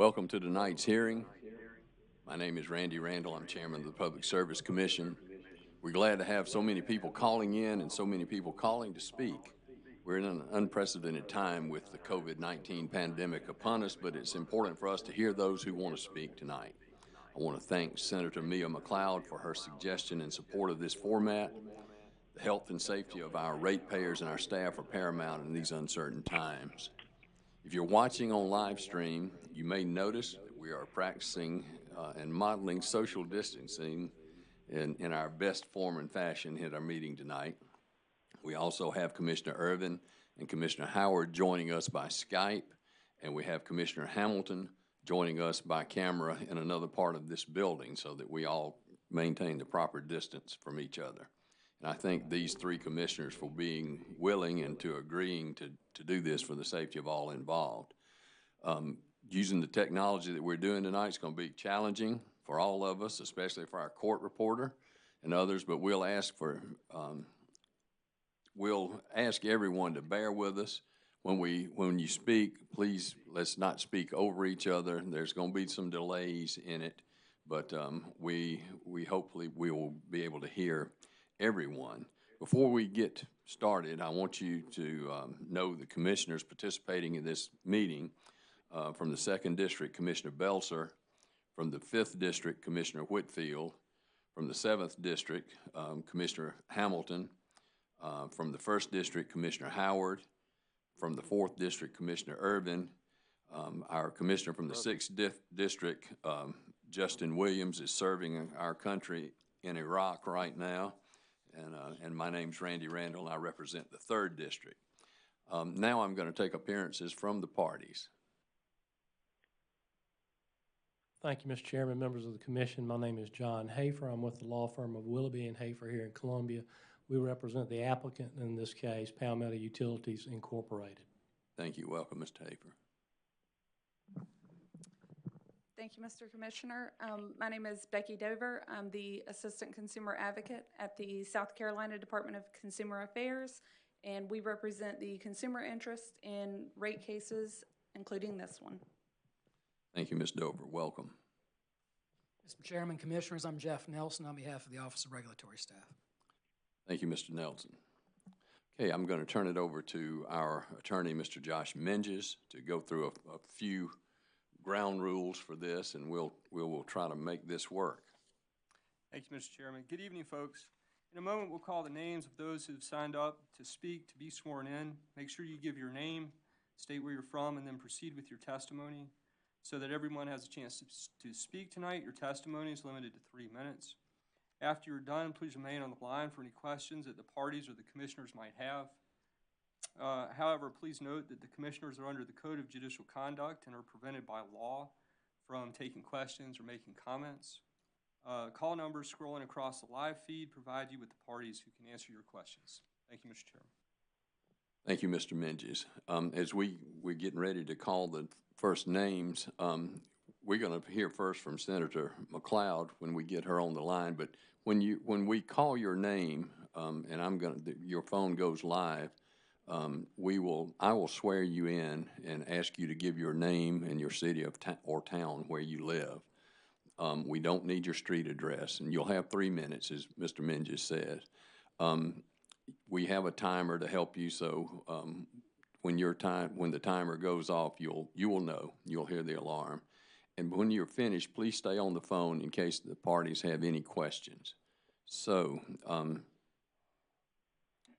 Welcome to tonight's hearing. My name is Randy Randall. I'm chairman of the Public Service Commission. We're glad to have so many people calling in and so many people calling to speak. We're in an unprecedented time with the COVID-19 pandemic upon us, but it's important for us to hear those who want to speak tonight. I want to thank Senator Mia McLeod for her suggestion and support of this format. The health and safety of our ratepayers and our staff are paramount in these uncertain times. If you're watching on live stream, you may notice that we are practicing and modeling social distancing in our best form and fashion at our meeting tonight. We also have Commissioner Irvin and Commissioner Howard joining us by Skype, and we have Commissioner Hamilton joining us by camera in another part of this building so that we all maintain the proper distance from each other. And I thank these three commissioners for being willing and to agreeing to do this for the safety of all involved. Using the technology that we're doing tonight is going to be challenging for all of us, especially for our court reporter and others, but we'll ask everyone to bear with us. When you speak, please let's not speak over each other. There's going to be some delays in it, but we hopefully we will be able to hear everyone. Before we get started, I want you to know the commissioners participating in this meeting. From the 2nd District, Commissioner Belser; from the 5th District, Commissioner Whitfield; from the 7th District, Commissioner Hamilton; from the 1st District, Commissioner Howard; from the 4th District, Commissioner Irvin; our commissioner from the 6th District, Justin Williams, is serving our country in Iraq right now. And my name's Randy Randall, and I represent the 3rd District. Now I'm going to take appearances from the parties. Thank you, Mr. Chairman, members of the commission. My name is John Hafer. I'm with the law firm of Willoughby and Hafer here in Columbia. We represent the applicant in this case, Palmetto Utilities Incorporated. Thank you. Welcome, Mr. Hafer. Thank you, Mr. Commissioner. My name is Becky Dover. I'm the Assistant Consumer Advocate at the South Carolina Department of Consumer Affairs, and we represent the consumer interest in rate cases, including this one. Thank you, Ms. Dover. Welcome. Mr. Chairman, Commissioners, I'm Jeff Nelson on behalf of the Office of Regulatory Staff. Thank you, Mr. Nelson. Okay, I'm going to turn it over to our attorney, Mr. Josh Menges, to go through a few ground rules for this, and we'll try to make this work. Thank you, Mr. Chairman. Good evening, folks. In a moment, we'll call the names of those who've signed up to speak, to be sworn in. Make sure you give your name, state where you're from, and then proceed with your testimony so that everyone has a chance to speak tonight. Your testimony is limited to 3 minutes. After you're done, please remain on the line for any questions that the parties or the commissioners might have. However, please note that the commissioners are under the Code of Judicial Conduct and are prevented by law from taking questions or making comments. Call numbers scrolling across the live feed provide you with the parties who can answer your questions. Thank you, Mr. Chairman. Thank you, Mr. Menges. As we're getting ready to call the first names, we're going to hear first from Senator McLeod when we get her on the line. But when we call your name, and your phone goes live, I will swear you in and ask you to give your name and your city or town where you live. We don't need your street address, and you'll have 3 minutes, as Mr. Menges said. We have a timer to help you, so when the timer goes off, you will know. You'll hear the alarm. And when you're finished, please stay on the phone in case the parties have any questions. So,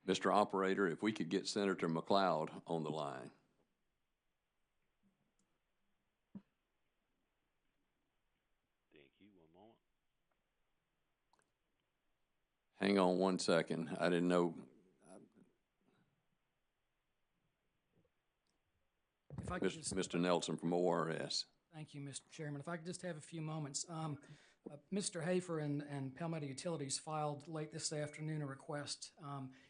Mr. Operator, if we could get Senator McLeod on the line. Thank you. 1 moment. Hang on 1 second. I didn't know. If I could just, Mr. Nelson from ORS. thank you, Mr. Chairman. If I could just have a few moments. Mr. Hafer and Palmetto Utilities filed late this afternoon a request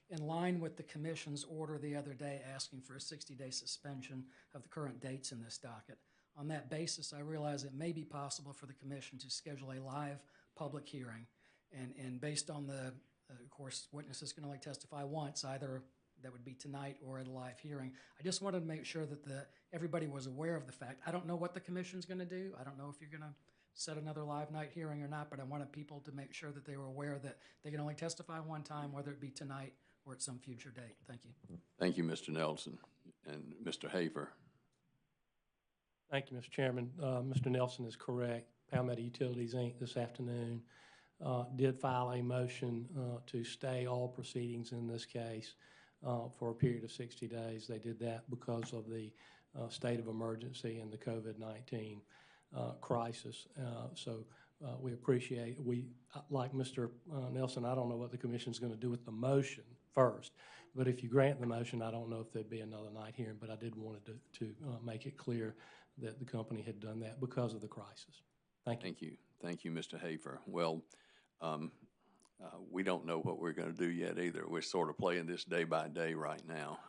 in line with the Commission's order the other day asking for a 60-day suspension of the current dates in this docket. On that basis, I realize it may be possible for the Commission to schedule a live public hearing. And based on of course, witnesses can only testify once, either that would be tonight or at a live hearing. I just wanted to make sure that everybody was aware of the fact. I don't know what the commission's going to do. I don't know if you're going to set another live night hearing or not, but I wanted people to make sure that they were aware that they can only testify one time, whether it be tonight or at some future date. Thank you. Thank you, Mr. Nelson. And Mr. Hafer. Thank you, Mr. Chairman. Mr. Nelson is correct. Palmetto Utilities, Inc. this afternoon did file a motion to stay all proceedings in this case for a period of 60 days. They did that because of the state of emergency and the COVID-19 crisis. So we appreciate, like Mr. Nelson, I don't know what the commission's going to do with the motion first, but if you grant the motion, I don't know if there'd be another night hearing, but I did want to make it clear that the company had done that because of the crisis. Thank you. Thank you. Thank you, Mr. Hafer. Well, we don't know what we're going to do yet either. We're sort of playing this day by day right now,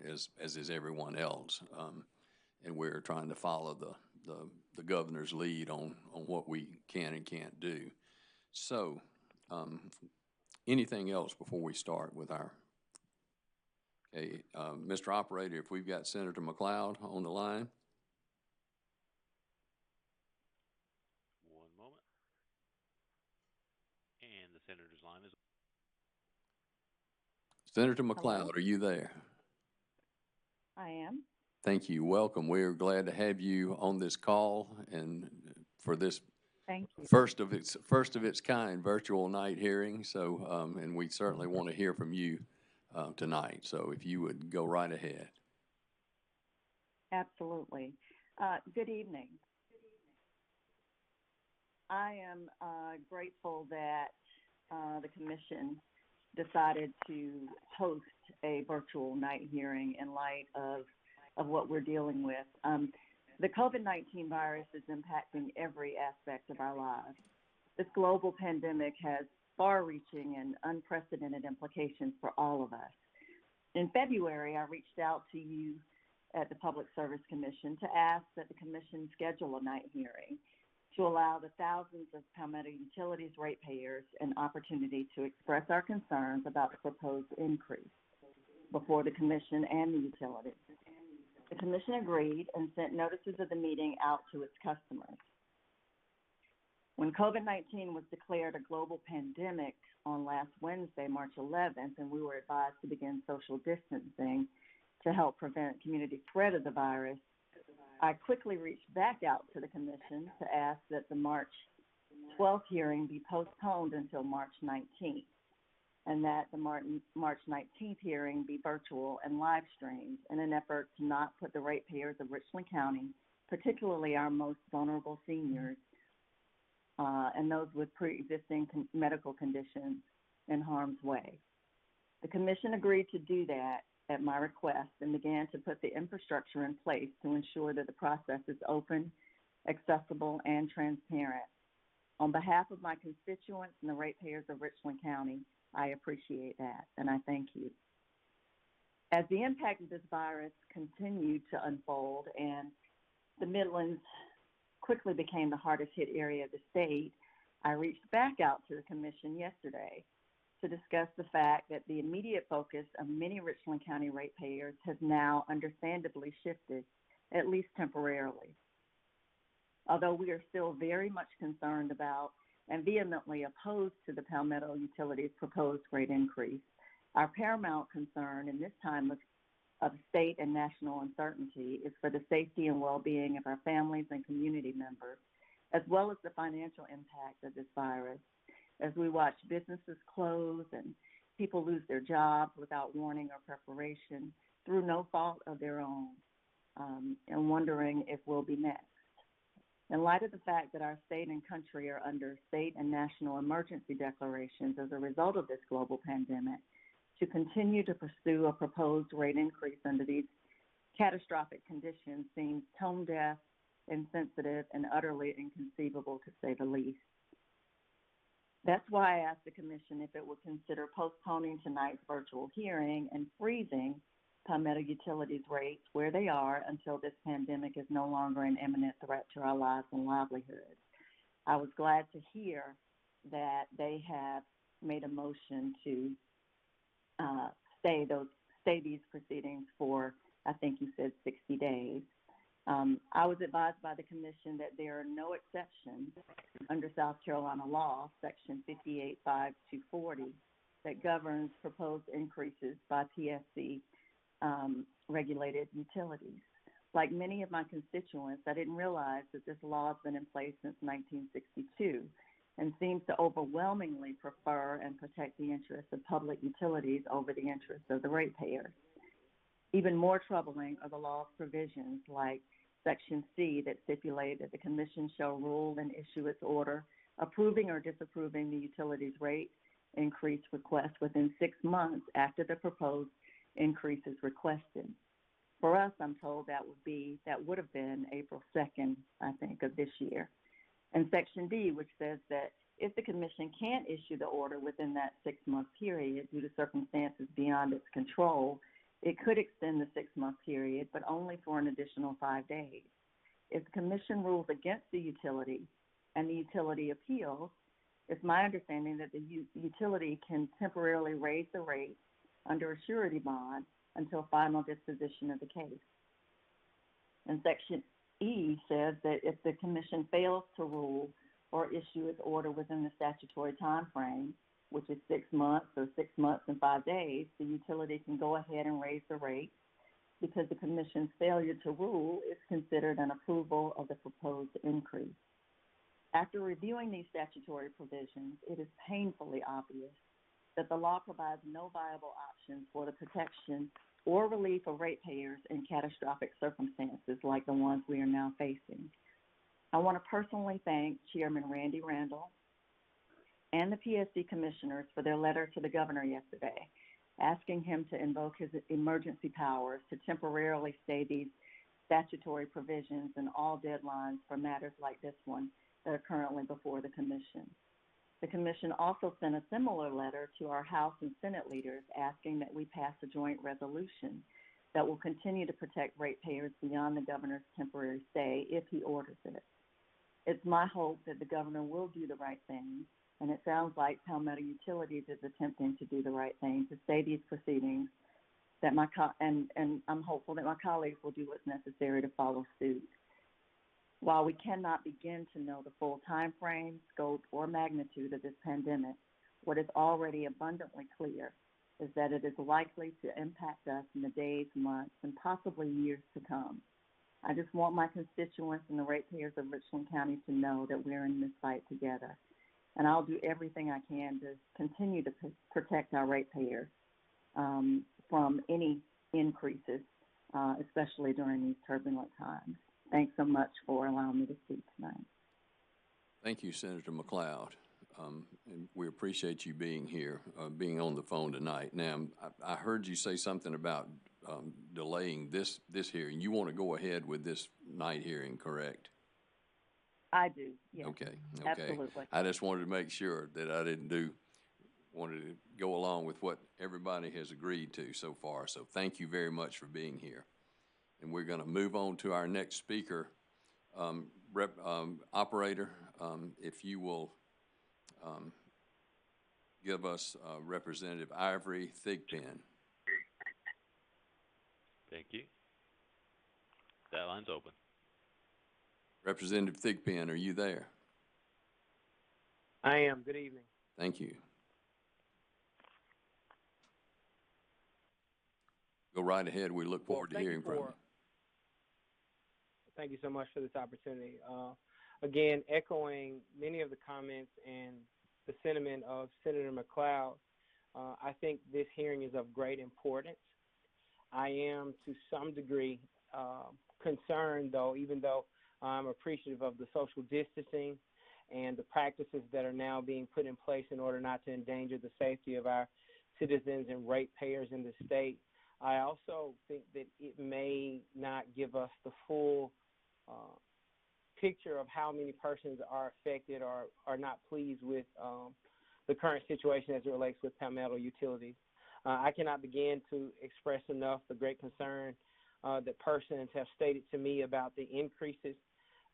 as is everyone else. And we're trying to follow the governor's lead on what we can and can't do. So, anything else before we start with our, okay, Mr. Operator, if we've got Senator McLeod on the line. One moment. And the senator's line is. Senator McLeod, Hello? are you there? I am. Thank you. Welcome. We're glad to have you on this call and for this Thank you. first of its kind virtual night hearing. So, and we certainly want to hear from you tonight. So, if you would go right ahead. Absolutely. Good evening. I am grateful that the commission decided to host a virtual night hearing in light of what we're dealing with. The COVID-19 virus is impacting every aspect of our lives. This global pandemic has far-reaching and unprecedented implications for all of us. In February, I reached out to you at the Public Service Commission to ask that the commission schedule a night hearing to allow the thousands of Palmetto Utilities ratepayers an opportunity to express our concerns about the proposed increase before the commission and the utilities. The commission agreed and sent notices of the meeting out to its customers. When COVID-19 was declared a global pandemic on last Wednesday, March 11th, and we were advised to begin social distancing to help prevent community spread of the virus, I quickly reached back out to the commission to ask that the March 12th hearing be postponed until March 19th, and that the March 19th hearing be virtual and live streamed in an effort to not put the ratepayers of Richland County, particularly our most vulnerable seniors, and those with pre-existing medical conditions, in harm's way. The commission agreed to do that at my request and began to put the infrastructure in place to ensure that the process is open, accessible, and transparent. On behalf of my constituents and the ratepayers of Richland County, I appreciate that, and I thank you. As the impact of this virus continued to unfold and the Midlands quickly became the hardest hit area of the state, I reached back out to the commission yesterday to discuss the fact that the immediate focus of many Richland County ratepayers has now understandably shifted, at least temporarily. Although we are still very much concerned about and vehemently opposed to the Palmetto Utilities' proposed rate increase, our paramount concern in this time of state and national uncertainty is for the safety and well-being of our families and community members, as well as the financial impact of this virus, as we watch businesses close and people lose their jobs without warning or preparation through no fault of their own, and wondering if we'll be next. In light of the fact that our state and country are under state and national emergency declarations as a result of this global pandemic, to continue to pursue a proposed rate increase under these catastrophic conditions seems tone deaf, insensitive, and utterly inconceivable, to say the least. That's why I asked the commission if it would consider postponing tonight's virtual hearing and freezing Palmetto Utilities rates where they are until this pandemic is no longer an imminent threat to our lives and livelihoods. I was glad to hear that they have made a motion to stay those stay these proceedings for, I think you said 60 days. I was advised by the commission that there are no exceptions under South Carolina law, section 585240, that governs proposed increases by PSC regulated utilities. Like many of my constituents, I didn't realize that this law has been in place since 1962 and seems to overwhelmingly prefer and protect the interests of public utilities over the interests of the ratepayers. Even more troubling are the law's provisions like Section C that stipulate that the commission shall rule and issue its order approving or disapproving the utility's rate increase request within 6 months after the proposed increase is requested. For us, I'm told that would have been April 2nd, I think, of this year. And Section D, which says that if the commission can't issue the order within that 6-month period due to circumstances beyond its control, it could extend the 6-month period, but only for an additional 5 days. If the commission rules against the utility and the utility appeals, it's my understanding that the utility can temporarily raise the rate under a surety bond until final disposition of the case. And Section E says that if the commission fails to rule or issue its order within the statutory time frame, which is 6 months or 6 months and 5 days, the utility can go ahead and raise the rate because the commission's failure to rule is considered an approval of the proposed increase. After reviewing these statutory provisions, it is painfully obvious that the law provides no viable options for the protection or relief of ratepayers in catastrophic circumstances like the ones we are now facing. I want to personally thank Chairman Randy Randall and the PSC commissioners for their letter to the governor yesterday, asking him to invoke his emergency powers to temporarily stay these statutory provisions and all deadlines for matters like this one that are currently before the commission. The commission also sent a similar letter to our House and Senate leaders asking that we pass a joint resolution that will continue to protect ratepayers beyond the governor's temporary stay if he orders it. It's my hope that the governor will do the right thing, and it sounds like Palmetto Utilities is attempting to do the right thing to stay these proceedings, that and I'm hopeful that my colleagues will do what's necessary to follow suit. While we cannot begin to know the full time frame, scope, or magnitude of this pandemic, what is already abundantly clear is that it is likely to impact us in the days, months, and possibly years to come. I just want my constituents and the ratepayers of Richland County to know that we're in this fight together. And I'll do everything I can to continue to protect our ratepayers from any increases, especially during these turbulent times. Thanks so much for allowing me to speak tonight. Thank you, Senator McLeod. And we appreciate you being here, being on the phone tonight. Now, I heard you say something about delaying this hearing. You want to go ahead with this night hearing, correct? I do, yes. Okay. Absolutely. I just wanted to make sure that I wanted to go along with what everybody has agreed to so far. So thank you very much for being here. And we're going to move on to our next speaker. Operator, if you will give us Representative Ivory Thigpen. Thank you. That line's open. Representative Thigpen, are you there? I am. Good evening. Thank you. Go right ahead. We look forward to hearing from you. Thank you so much for this opportunity. Again, echoing many of the comments and the sentiment of Senator McLeod, I think this hearing is of great importance. I am, to some degree, concerned, though, even though I'm appreciative of the social distancing and the practices that are now being put in place in order not to endanger the safety of our citizens and ratepayers in the state. I also think that it may not give us the full picture of how many persons are affected or are not pleased with the current situation as it relates with Palmetto Utilities. I cannot begin to express enough the great concern that persons have stated to me about the increases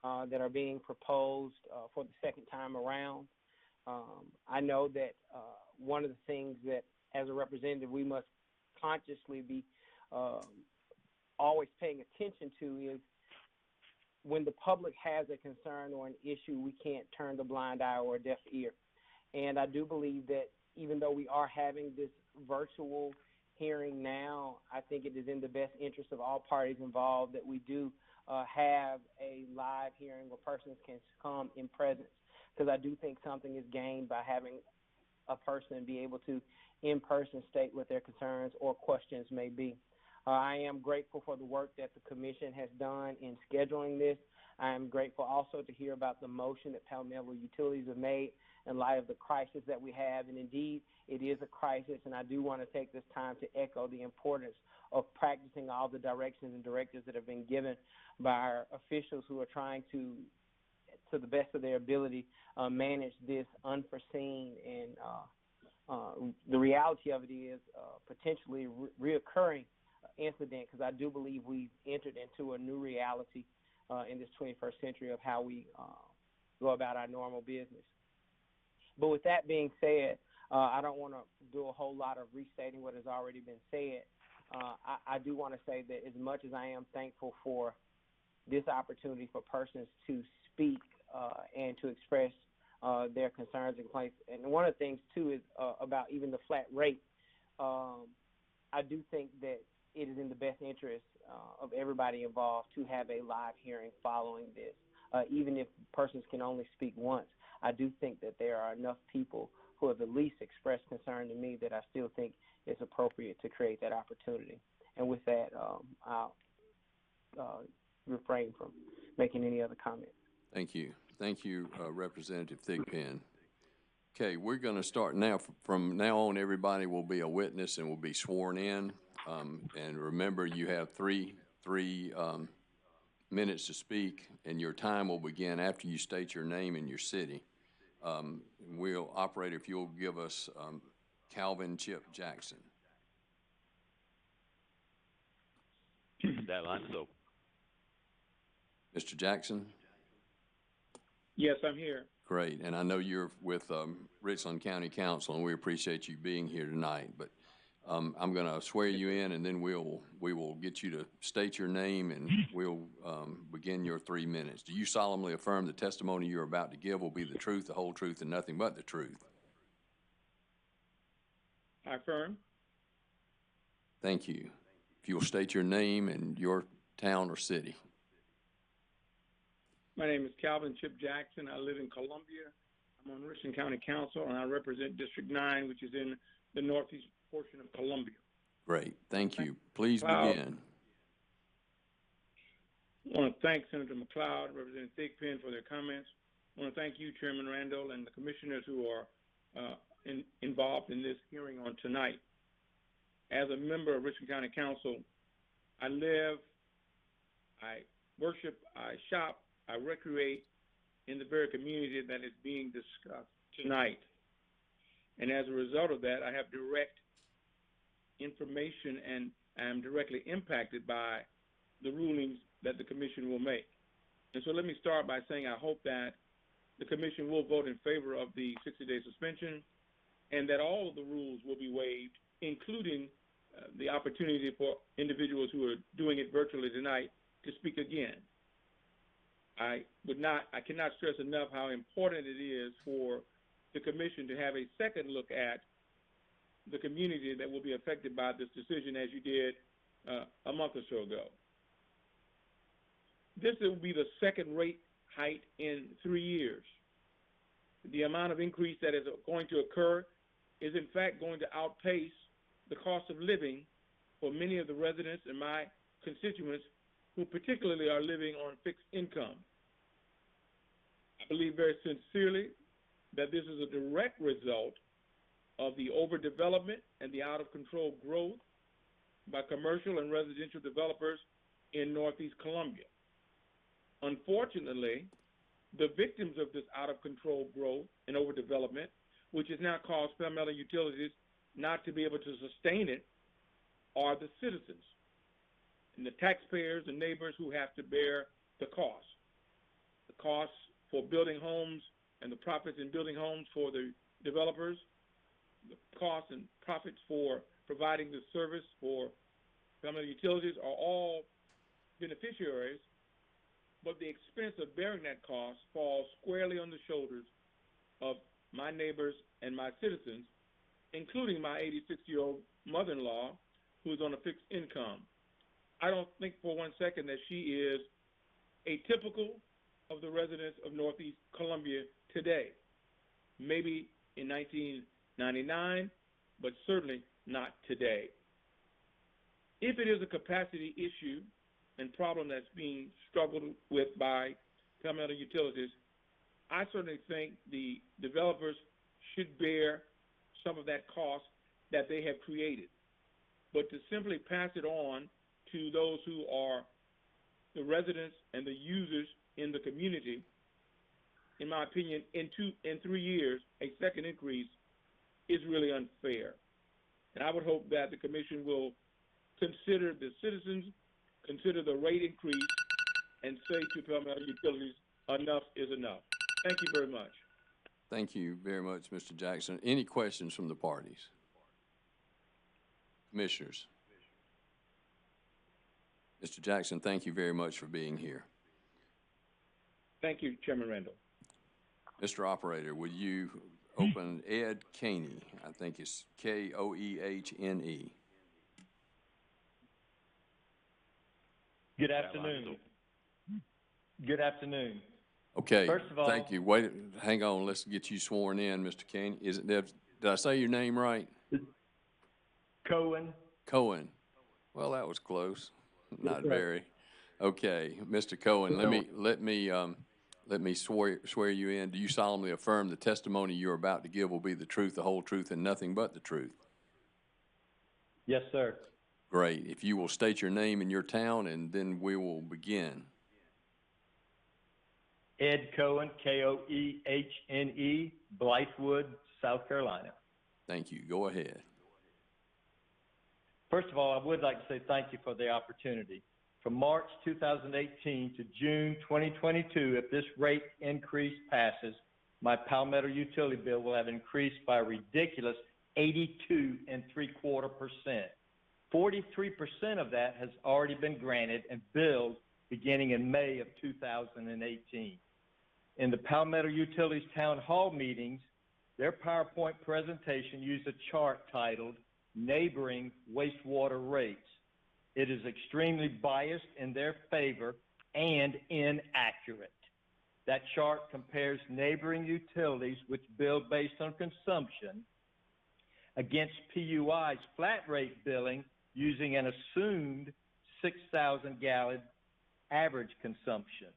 that are being proposed for the second time around. I know that one of the things that, as a representative, we must consciously be always paying attention to is when the public has a concern or an issue, we can't turn the blind eye or a deaf ear. And I do believe that even though we are having this virtual hearing now, I think it is in the best interest of all parties involved that we do have a live hearing where persons can come in presence, because I do think something is gained by having a person be able to in person state what their concerns or questions may be. I am grateful for the work that the commission has done in scheduling this. I am grateful also to hear about the motion that Palmetto Utilities have made in light of the crisis that we have. And indeed, it is a crisis, and I do want to take this time to echo the importance of practicing all the directions and directives that have been given by our officials who are trying to the best of their ability, manage this unforeseen and the reality of it is potentially reoccurring incident, because I do believe we've entered into a new reality in this 21st century of how we go about our normal business. But with that being said, I don't want to do a whole lot of restating what has already been said. I do want to say that as much as I am thankful for this opportunity for persons to speak and to express their concerns and complaints, and one of the things too is about even the flat rate. I do think that it is in the best interest of everybody involved to have a live hearing following this. Even if persons can only speak once, I do think that there are enough people who have at least expressed concern to me that I still think it's appropriate to create that opportunity. And with that, I'll refrain from making any other comments. Thank you. Thank you, Representative Thigpen. Okay, we're going to start now. From now on, everybody will be a witness and will be sworn in. And remember, you have three minutes to speak, and your time will begin after you state your name and your city. We'll operate if you'll give us Calvin Chip Jackson. That line is open. Mr. Jackson? Yes, I'm here. Great, and I know you're with Richland County Council, and we appreciate you being here tonight. But I'm going to swear you in, and then we will get you to state your name, and we'll begin your 3 minutes. Do you solemnly affirm the testimony you're about to give will be the truth, the whole truth, and nothing but the truth? I affirm. Thank you. If you will state your name and your town or city. My name is Calvin Chip Jackson. I live in Columbia. I'm on Richland County Council, and I represent District 9, which is in the northeast portion of Columbia. Great. Thank you. Please begin. I want to thank Senator McLeod, Representative Thigpen for their comments. I want to thank you, Chairman Randall, and the commissioners who are involved in this hearing on tonight. As a member of Richland County Council, I live, I worship, I shop, I recreate in the very community that is being discussed tonight. And as a result of that, I have direct information and am directly impacted by the rulings that the commission will make. And so let me start by saying I hope that the commission will vote in favor of the 60-day suspension and that all of the rules will be waived, including the opportunity for individuals who are doing it virtually tonight to speak again. I cannot stress enough how important it is for the commission to have a second look at the community that will be affected by this decision, as you did a month or so ago. This will be the second rate hike in 3 years. The amount of increase that is going to occur is in fact going to outpace the cost of living for many of the residents and my constituents who particularly are living on fixed income. I believe very sincerely that this is a direct result of the overdevelopment and the out-of-control growth by commercial and residential developers in Northeast Columbia. Unfortunately, the victims of this out-of-control growth and overdevelopment, which has now caused Palmetto Utilities not to be able to sustain it, are the citizens and the taxpayers and neighbors who have to bear the cost. The costs for building homes and the profits in building homes for the developers, the costs and profits for providing the service for Palmetto Utilities are all beneficiaries, but the expense of bearing that cost falls squarely on the shoulders of my neighbors and my citizens, including my 86-year-old mother-in-law, who is on a fixed income. I don't think for one second that she is atypical of the residents of Northeast Columbia today. Maybe in 1999, but certainly not today. If it is a capacity issue and problem that's being struggled with by Palmetto Utilities, I certainly think the developers should bear some of that cost that they have created. But to simply pass it on to those who are the residents and the users in the community, in my opinion, in 3 years, a second increase is really unfair. And I would hope that the commission will consider the citizens, consider the rate increase, and say to Palmetto Utilities, enough is enough. Thank you very much. Thank you very much, Mr. Jackson. Any questions from the parties? Commissioners? Mr. Jackson, thank you very much for being here. Thank you, Chairman Randall. Mr. Operator, would you open Ed Caney? I think it's Koehne. Good afternoon. Good afternoon. Okay. First of all, thank you. Wait, hang on. Let's get you sworn in, Mr. Caney. Did I say your name right? Cohen. Cohen. Well, that was close. Not very. Okay, Mr. Cohen. Let me swear you in. Do you solemnly affirm the testimony you're about to give will be the truth, the whole truth, and nothing but the truth? Yes, sir. Great. If you will state your name and your town, and then we will begin. Ed Cohen, Koehne, Blythewood, South Carolina. Thank you. Go ahead. First of all, I would like to say thank you for the opportunity. From March 2018 to June 2022, if this rate increase passes, my Palmetto utility bill will have increased by a ridiculous 82.75%. 43% of that has already been granted and billed beginning in May of 2018. In the Palmetto Utilities Town Hall meetings, their PowerPoint presentation used a chart titled Neighboring Wastewater Rates. It is extremely biased in their favor and inaccurate. That chart compares neighboring utilities which bill based on consumption against PUI's flat rate billing using an assumed 6,000 gallon average consumption.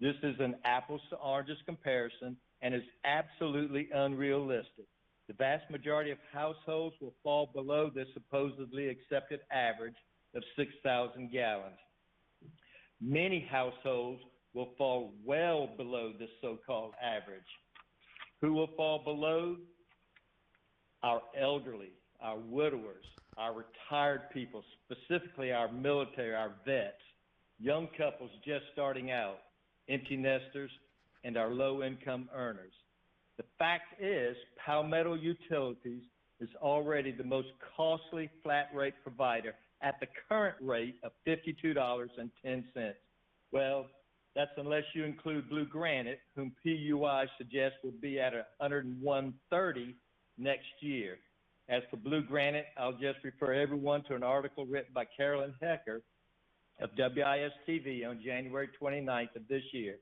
This is an apples to oranges comparison and is absolutely unrealistic. The vast majority of households will fall below this supposedly accepted average of 6,000 gallons. Many households will fall well below this so-called average. Who will fall below? Our elderly, our widowers, our retired people, specifically our military, our vets, young couples just starting out, empty nesters, and our low-income earners. The fact is, Palmetto Utilities is already the most costly flat rate provider at the current rate of $52.10. Well, that's unless you include Blue Granite, whom PUI suggests will be at $101.30 next year. As for Blue Granite, I'll just refer everyone to an article written by Carolyn Hecker of WIS-TV on January 29th of this year.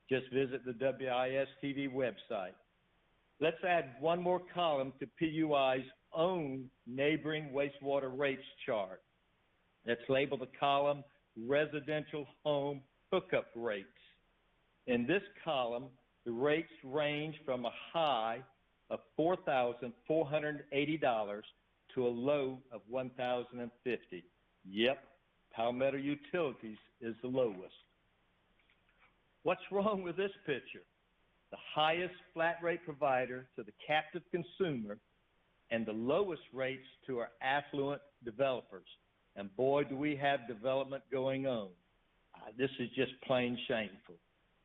Just visit the WIS-TV website. Let's add one more column to PUI's own neighboring wastewater rates chart. That's labeled the column Residential Home Hookup Rates. In this column, the rates range from a high of $4,480 to a low of $1,050. Yep, Palmetto Utilities is the lowest. What's wrong with this picture? The highest flat rate provider to the captive consumer and the lowest rates to our affluent developers. And boy, do we have development going on. This is just plain shameful.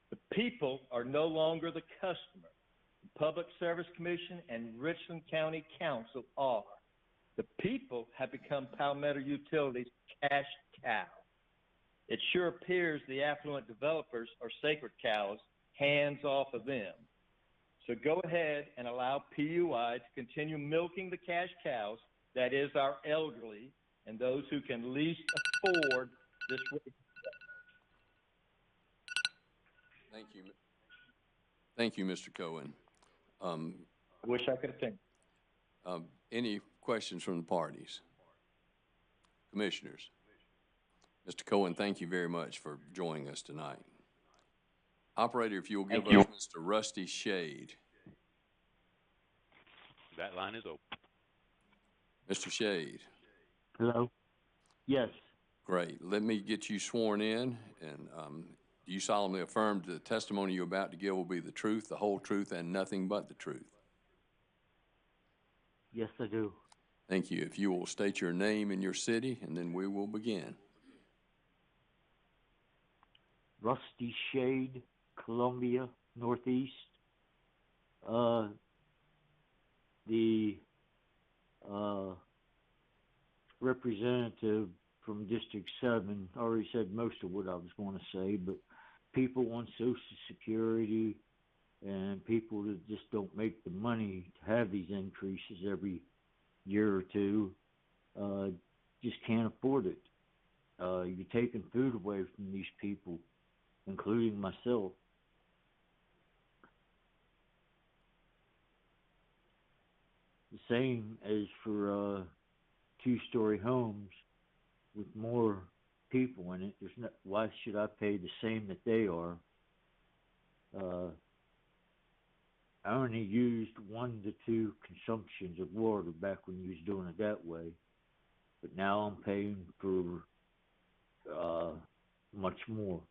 The people are no longer the customer. The Public Service Commission and Richland County Council are. The people have become Palmetto Utilities' cash cow. It sure appears the affluent developers are sacred cows, hands off of them. So go ahead and allow PUI to continue milking the cash cows, that is our elderly, and those who can least afford this rate. Thank you. Thank you, Mr. Cohen. I wish I could have finished. Any questions from the parties? Commissioners? Mr. Cohen, thank you very much for joining us tonight. Operator, if you will give us Mr. Rusty Shade. That line is open. Mr. Shade. Hello? Yes. Great. Let me get you sworn in, and do you solemnly affirm the testimony you're about to give will be the truth, the whole truth, and nothing but the truth? Yes, I do. Thank you. If you will state your name and your city, and then we will begin. Rusty Shade, Columbia, Northeast. The representative from District 7 already said most of what I was going to say, but people want Social Security and people that just don't make the money to have these increases every year or two just can't afford it. You're taking food away from these people, including myself. The same as for two-story homes with more people in it. There's not, why should I pay the same that they are? I only used 1 to 2 consumptions of water back when you was doing it that way, but now I'm paying for much more.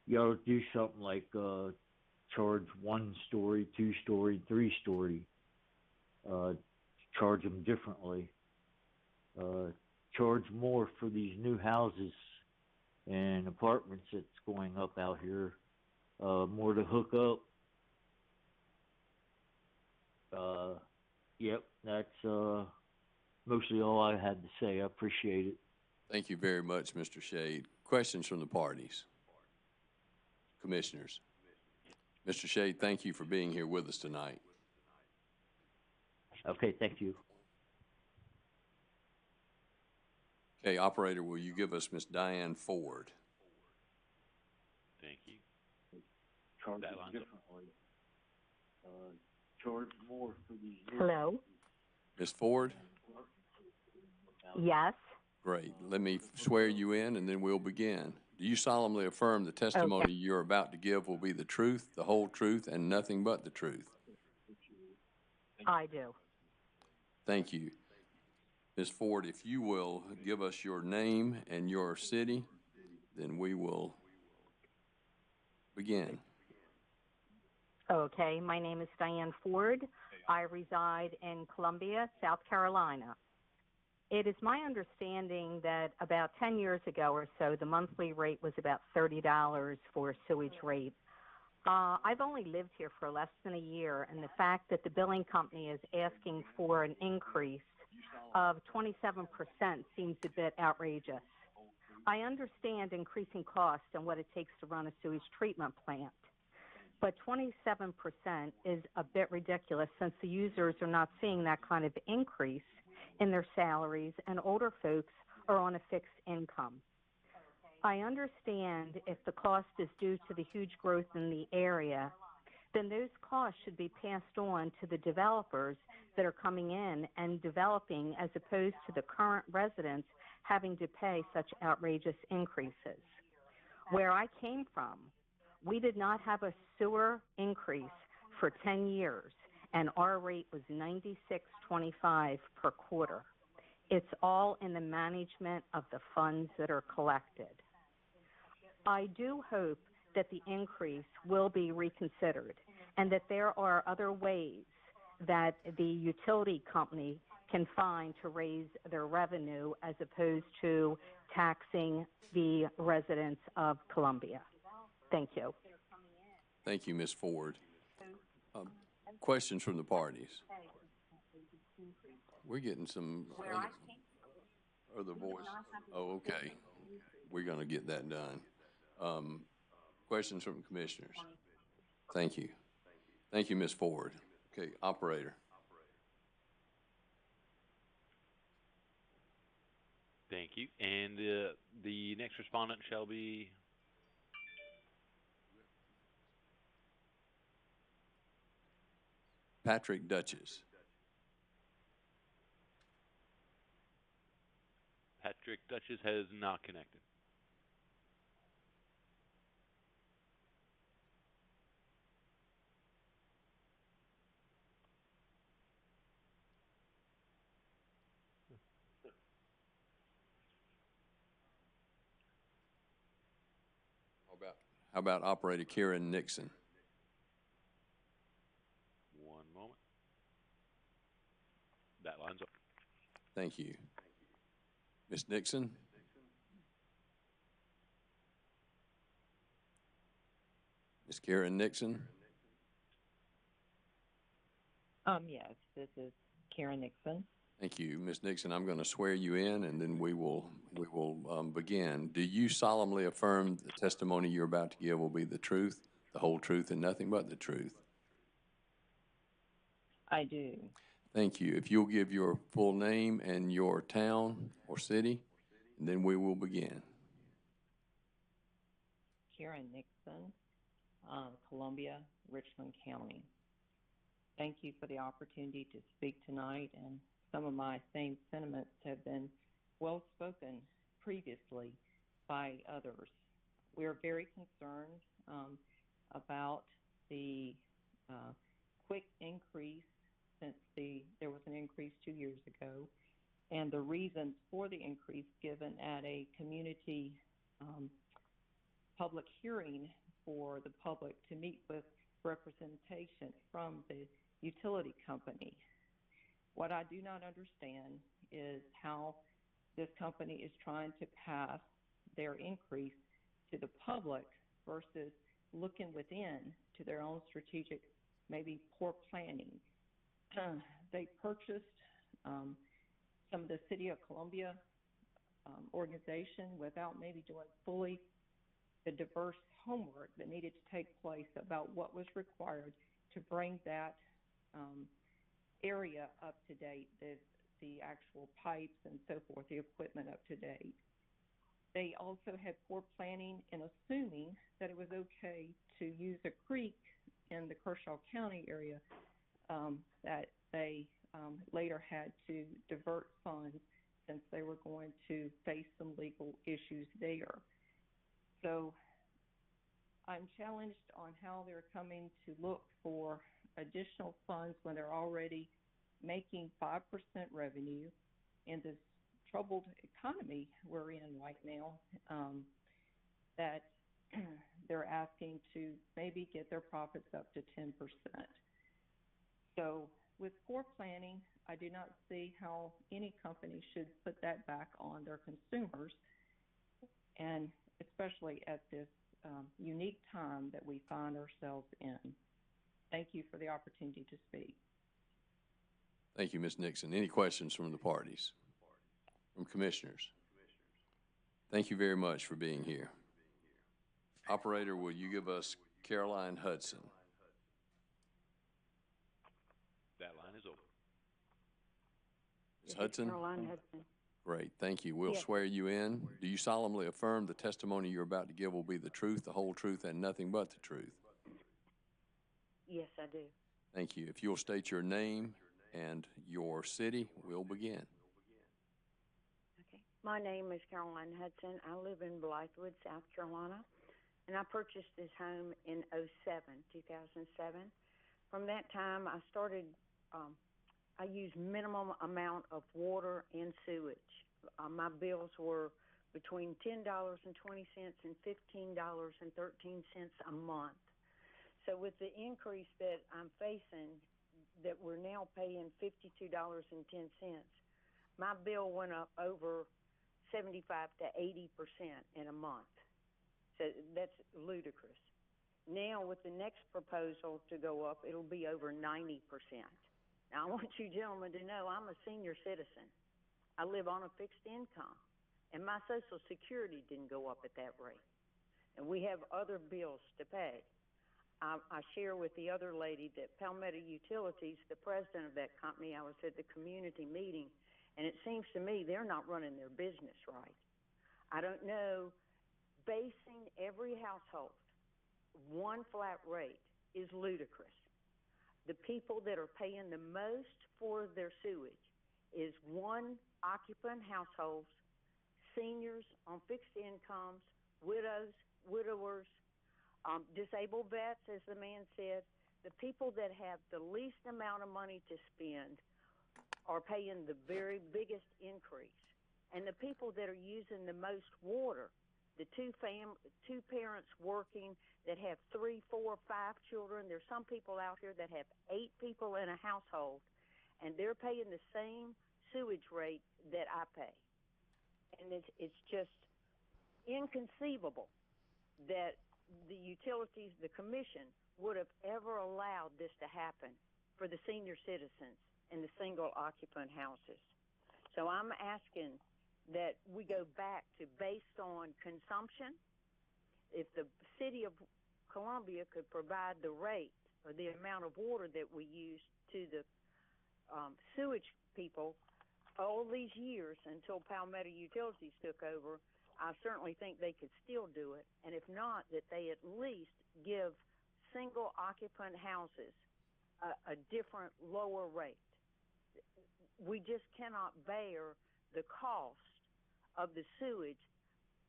You ought to do something like charge 1-story, 2-story, 3-story. Charge them differently. Charge more for these new houses and apartments that's going up out here. More to hook up. Yep, that's mostly all I had to say. I appreciate it. Thank you very much, Mr. Shade. Questions from the parties? Commissioners? Mr. Shade, thank you for being here with us tonight. Okay, thank you. Okay, operator, will you give us Miss Diane Ford? Thank you. Charge That line's differently. Charge more for these. Hello? Ms. Ford? Yes. Great. Let me swear you in, and then we'll begin. Do you solemnly affirm the testimony Okay. you're about to give will be the truth, the whole truth, and nothing but the truth? I do. Thank you. Ms. Ford, if you will give us your name and your city, then we will begin. Okay, my name is Diane Ford. I reside in Columbia, South Carolina. It is my understanding that about 10 years ago or so, the monthly rate was about $30 for sewage rate. I've only lived here for less than a year, and the fact that the billing company is asking for an increase of 27% seems a bit outrageous. I understand increasing costs and what it takes to run a sewage treatment plant, but 27% is a bit ridiculous since the users are not seeing that kind of increase in their salaries, and older folks are on a fixed income. I understand if the cost is due to the huge growth in the area, then those costs should be passed on to the developers that are coming in and developing, as opposed to the current residents having to pay such outrageous increases. Where I came from, we did not have a sewer increase for 10 years, and our rate was $96.25 per quarter. It's all in the management of the funds that are collected. I do hope that the increase will be reconsidered and that there are other ways that the utility company can find to raise their revenue as opposed to taxing the residents of Columbia. Thank you. Thank you, Ms. Ford. Questions from the parties? We're getting some other voice. Oh, okay. We're gonna get that done. Questions from commissioners? Thank you. Thank you, Ms. Ford. Okay, operator. Thank you. And the next respondent shall be Patrick Duchess. Patrick Duchess has not connected. How about operator Kieran Nixon? One moment. That line's up. Thank you. Ms. Nixon? Ms. Karen Nixon? Yes, this is Karen Nixon. Thank you. Ms. Nixon, I'm going to swear you in, and then we will begin. Do you solemnly affirm the testimony you're about to give will be the truth, the whole truth, and nothing but the truth? I do. Thank you. If you'll give your full name and your town or city, and then we will begin. Karen Nixon, Columbia, Richland County. Thank you for the opportunity to speak tonight, and some of my same sentiments have been well spoken previously by others. We are very concerned about the quick increase since there was an increase 2 years ago, and the reasons for the increase given at a community public hearing for the public to meet with representation from the utility company. What I do not understand is how this company is trying to pass their increase to the public versus looking within to their own strategic, maybe poor planning. They purchased some of the City of Columbia organization without maybe doing fully the diverse homework that needed to take place about what was required to bring that area up to date, the actual pipes and so forth, the equipment up to date. They also had poor planning in assuming that it was okay to use a creek in the Kershaw County area that they later had to divert funds since they were going to face some legal issues there. So I'm challenged on how they're coming to look for additional funds when they're already making 5% revenue in this troubled economy we're in right now, that they're asking to maybe get their profits up to 10%. So with poor planning, I do not see how any company should put that back on their consumers, and especially at this unique time that we find ourselves in. Thank you for the opportunity to speak. Thank you, Ms. Nixon. Any questions from the parties? From commissioners? Thank you very much for being here. Operator, will you give us Caroline Hudson? That line is open. Ms. Hudson? Caroline Hudson. Great, thank you. We'll swear you in. Do you solemnly affirm the testimony you're about to give will be the truth, the whole truth, and nothing but the truth? Yes, I do. Thank you. If you'll state your name and your city, we'll begin. Okay. My name is Caroline Hudson. I live in Blythewood, South Carolina, and I purchased this home in 2007. From that time, I started, I used minimum amount of water and sewage. My bills were between $10.20 and $15.13 a month. So with the increase that I'm facing, that we're now paying $52.10, my bill went up over 75 to 80% in a month. So that's ludicrous. Now with the next proposal to go up, it'll be over 90%. Now, I want you gentlemen to know I'm a senior citizen. I live on a fixed income, and my Social Security didn't go up at that rate. And we have other bills to pay. I share with the other lady that Palmetto Utilities, the president of that company, I was at the community meeting, and it seems to me they're not running their business right. I don't know, basing every household one flat rate is ludicrous. The people that are paying the most for their sewage is one occupant households, seniors on fixed incomes, widows, widowers, disabled vets, as the man said. The people that have the least amount of money to spend are paying the very biggest increase. And the people that are using the most water, the two parents working that have 3, 4, 5 children. There's some people out here that have 8 people in a household, and they're paying the same sewage rate that I pay. And it's just inconceivable that the utilities, the commission, would have ever allowed this to happen for the senior citizens in the single occupant houses. So I'm asking that we go back to based on consumption. If the city of Columbia could provide the rate or the amount of water that we use to the sewage people all these years until Palmetto Utilities took over, I certainly think they could still do it. And if not, that they at least give single occupant houses a different lower rate. We just cannot bear the cost of the sewage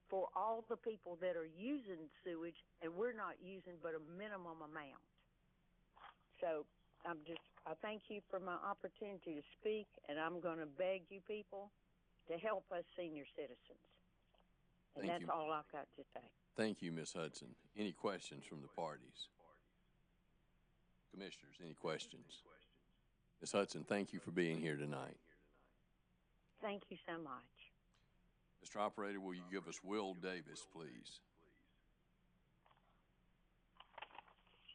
for all the people that are using sewage, and we're not using but a minimum amount. So I thank you for my opportunity to speak, and I'm going to beg you people to help us senior citizens. And Thank that's you. all I've got to say. Thank you, Ms. Hudson. Any questions from the parties? Commissioners, any questions? Ms. Hudson, thank you for being here tonight. Thank you so much. Mr. Operator, will you give us Will Davis, please?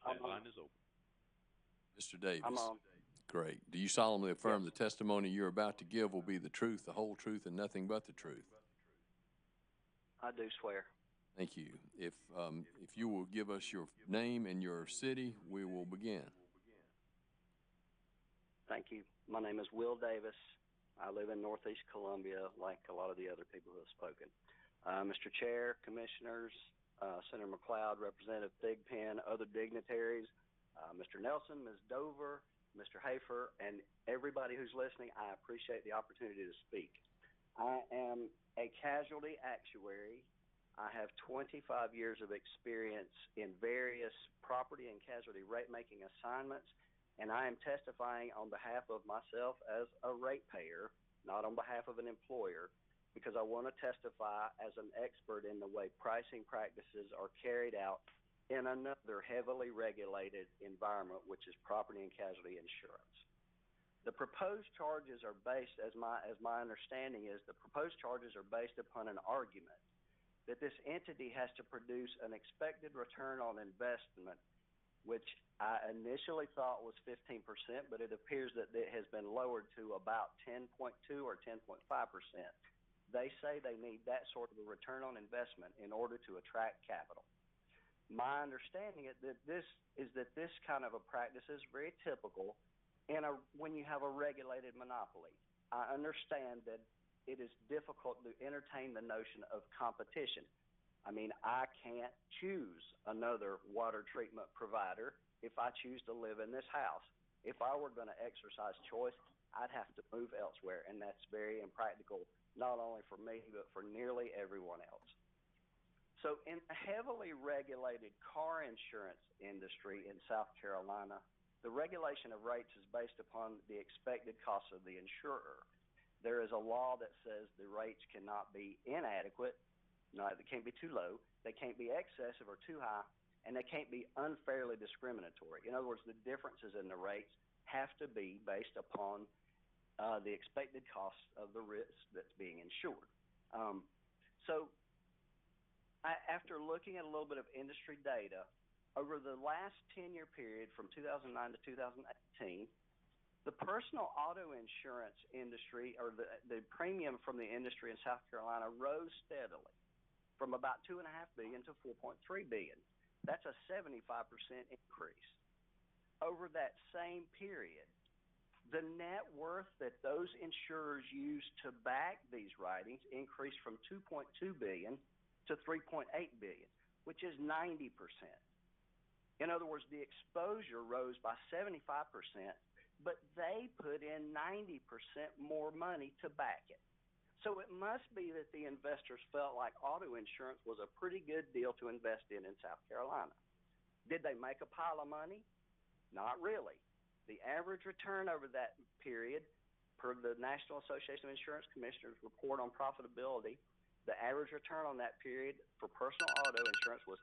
That line is open. Mr. Davis. I'm on. Great. Do you solemnly affirm the testimony you're about to give will be the truth, the whole truth, and nothing but the truth? I do swear. Thank you. If you will give us your name and your city, we will begin. Thank you. My name is Will Davis. I live in Northeast Columbia, like a lot of the other people who have spoken. Mr. Chair, Commissioners, Senator McLeod, Representative Thigpen, other dignitaries, Mr. Nelson, Ms. Dover, Mr. Hafer, and everybody who's listening, I appreciate the opportunity to speak. I am a casualty actuary. I have 25 years of experience in various property and casualty rate-making assignments, and I am testifying on behalf of myself as a ratepayer, not on behalf of an employer, because I want to testify as an expert in the way pricing practices are carried out in another heavily regulated environment, which is property and casualty insurance. The proposed charges are based, as my understanding is, the proposed charges are based upon an argument that this entity has to produce an expected return on investment, which I initially thought was 15%, but it appears that it has been lowered to about 10.2 or 10.5%. They say they need that sort of a return on investment in order to attract capital. My understanding is that this kind of a practice is very typical when you have a regulated monopoly. I understand that it is difficult to entertain the notion of competition. I mean, I can't choose another water treatment provider if I choose to live in this house. If I were going to exercise choice, I'd have to move elsewhere, and that's very impractical, not only for me, but for nearly everyone else. So in the heavily regulated car insurance industry in South Carolina, the regulation of rates is based upon the expected cost of the insurer. There is a law that says the rates cannot be inadequate, they can't be too low, they can't be excessive or too high, and they can't be unfairly discriminatory. In other words, the differences in the rates have to be based upon the expected cost of the risk that's being insured. After looking at a little bit of industry data, over the last 10-year period from 2009 to 2018, The personal auto insurance industry, or the premium from the industry in South Carolina, rose steadily from about $2.5 billion to $4.3 billion. That's a 75% increase. Over that same period, the net worth that those insurers use to back these writings increased from $2.2 billion to $3.8 billion, which is 90%. In other words, the exposure rose by 75%, but they put in 90% more money to back it. So it must be that the investors felt like auto insurance was a pretty good deal to invest in South Carolina. Did they make a pile of money? Not really. The average return over that period, per the National Association of Insurance Commissioners report on profitability, the average return on that period for personal auto insurance was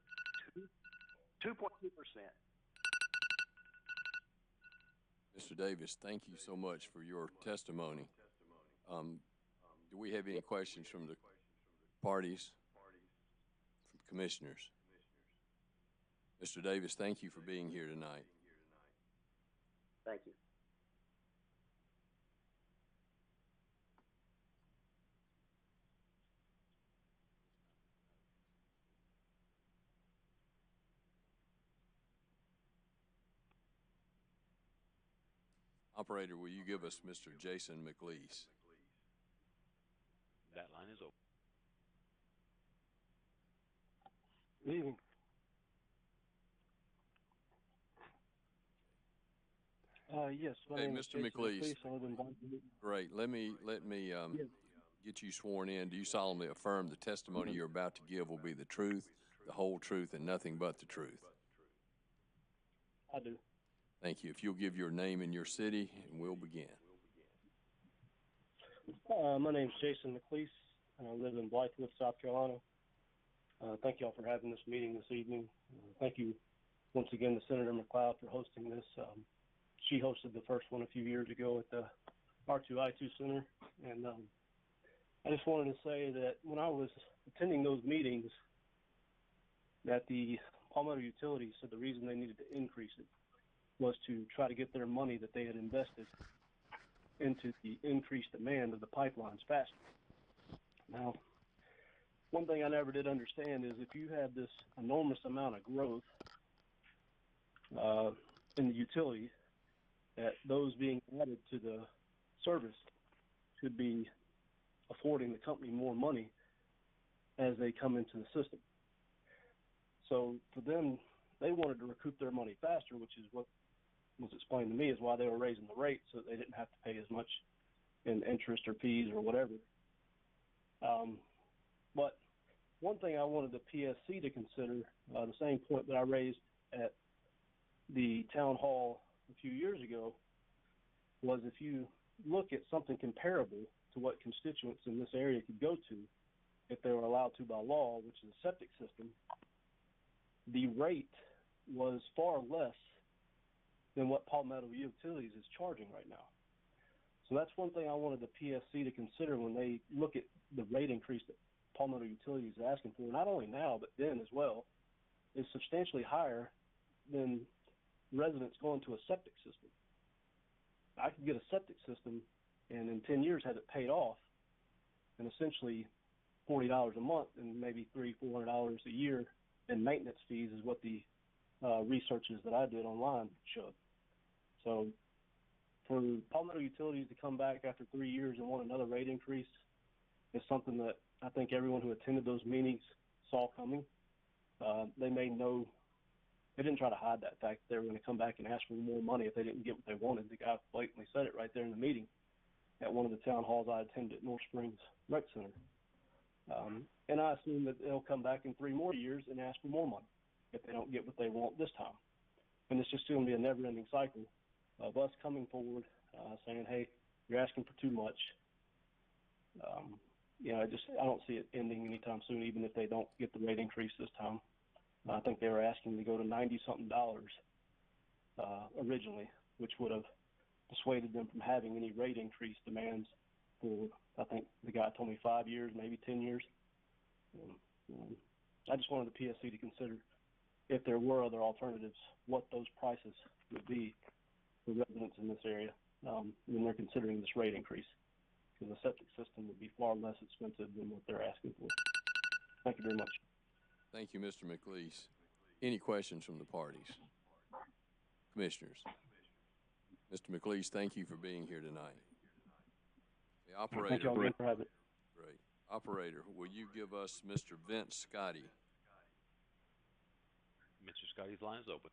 2.2%. Mr. Davis, thank you so much for your testimony. Do we have any questions from the parties, from commissioners? Mr. Davis, thank you for being here tonight. Thank you. Operator, will you give us Mr. Jason McLeese? That line is open. Good evening. Yes. Hey, Mr. McLeese. I live in Great. Let me get you sworn in. Do you solemnly affirm the testimony you're about to give will be the truth, the whole truth, and nothing but the truth? I do. Thank you. If you'll give your name and your city, and we'll begin. My name's Jason McLeese, and I live in Blythewood, South Carolina. Thank you all for having this meeting this evening. Thank you once again to Senator McLeod for hosting this. She hosted the first one a few years ago at the R2I2 Center, and I just wanted to say that when I was attending those meetings, that the Palmetto Utilities said the reason they needed to increase it was to try to get their money that they had invested into the increased demand of the pipelines faster. Now, one thing I never did understand is if you have this enormous amount of growth in the utility, that those being added to the service should be affording the company more money as they come into the system. So for them, they wanted to recoup their money faster, which is what was explained to me is why they were raising the rate so that they didn't have to pay as much in interest or fees or whatever. But one thing I wanted the PSC to consider, the same point that I raised at the town hall a few years ago, was if you look at something comparable to what constituents in this area could go to if they were allowed to by law, which is a septic system, the rate was far less than what Palmetto Utilities is charging right now. So that's one thing I wanted the PSC to consider when they look at the rate increase that Palmetto Utilities is asking for, not only now, but then as well, is substantially higher than residents going to a septic system. I could get a septic system and in 10 years have it paid off, and essentially $40 a month and maybe $300-400 a year in maintenance fees is what the researches that I did online showed. So for Palmetto Utilities to come back after 3 years and want another rate increase is something that I think everyone who attended those meetings saw coming. They made no, they didn't try to hide that fact that they were going to come back and ask for more money if they didn't get what they wanted. The guy blatantly said it right there in the meeting at one of the town halls I attended at North Springs Rec Center. And I assume that they'll come back in 3 more years and ask for more money if they don't get what they want this time. And it's just going to be a never-ending cycle of us coming forward saying, hey, you're asking for too much. I don't see it ending anytime soon, even if they don't get the rate increase this time. I think they were asking to go to $90-something originally, which would have dissuaded them from having any rate increase demands for, I think the guy told me 5 years, maybe 10 years. I just wanted the PSC to consider, if there were other alternatives, what those prices would be for residents in this area. when they're considering this rate increase, because the septic system would be far less expensive than what they're asking for. Thank you very much. Thank you, Mr. McLeese. Any questions from the parties? Commissioners? Mr. McLeese, thank you for being here tonight. The operator. Thank you all again for having me. Great. Operator, will you give us Mr. Vince Scotty? Mr. Scotty's line is open.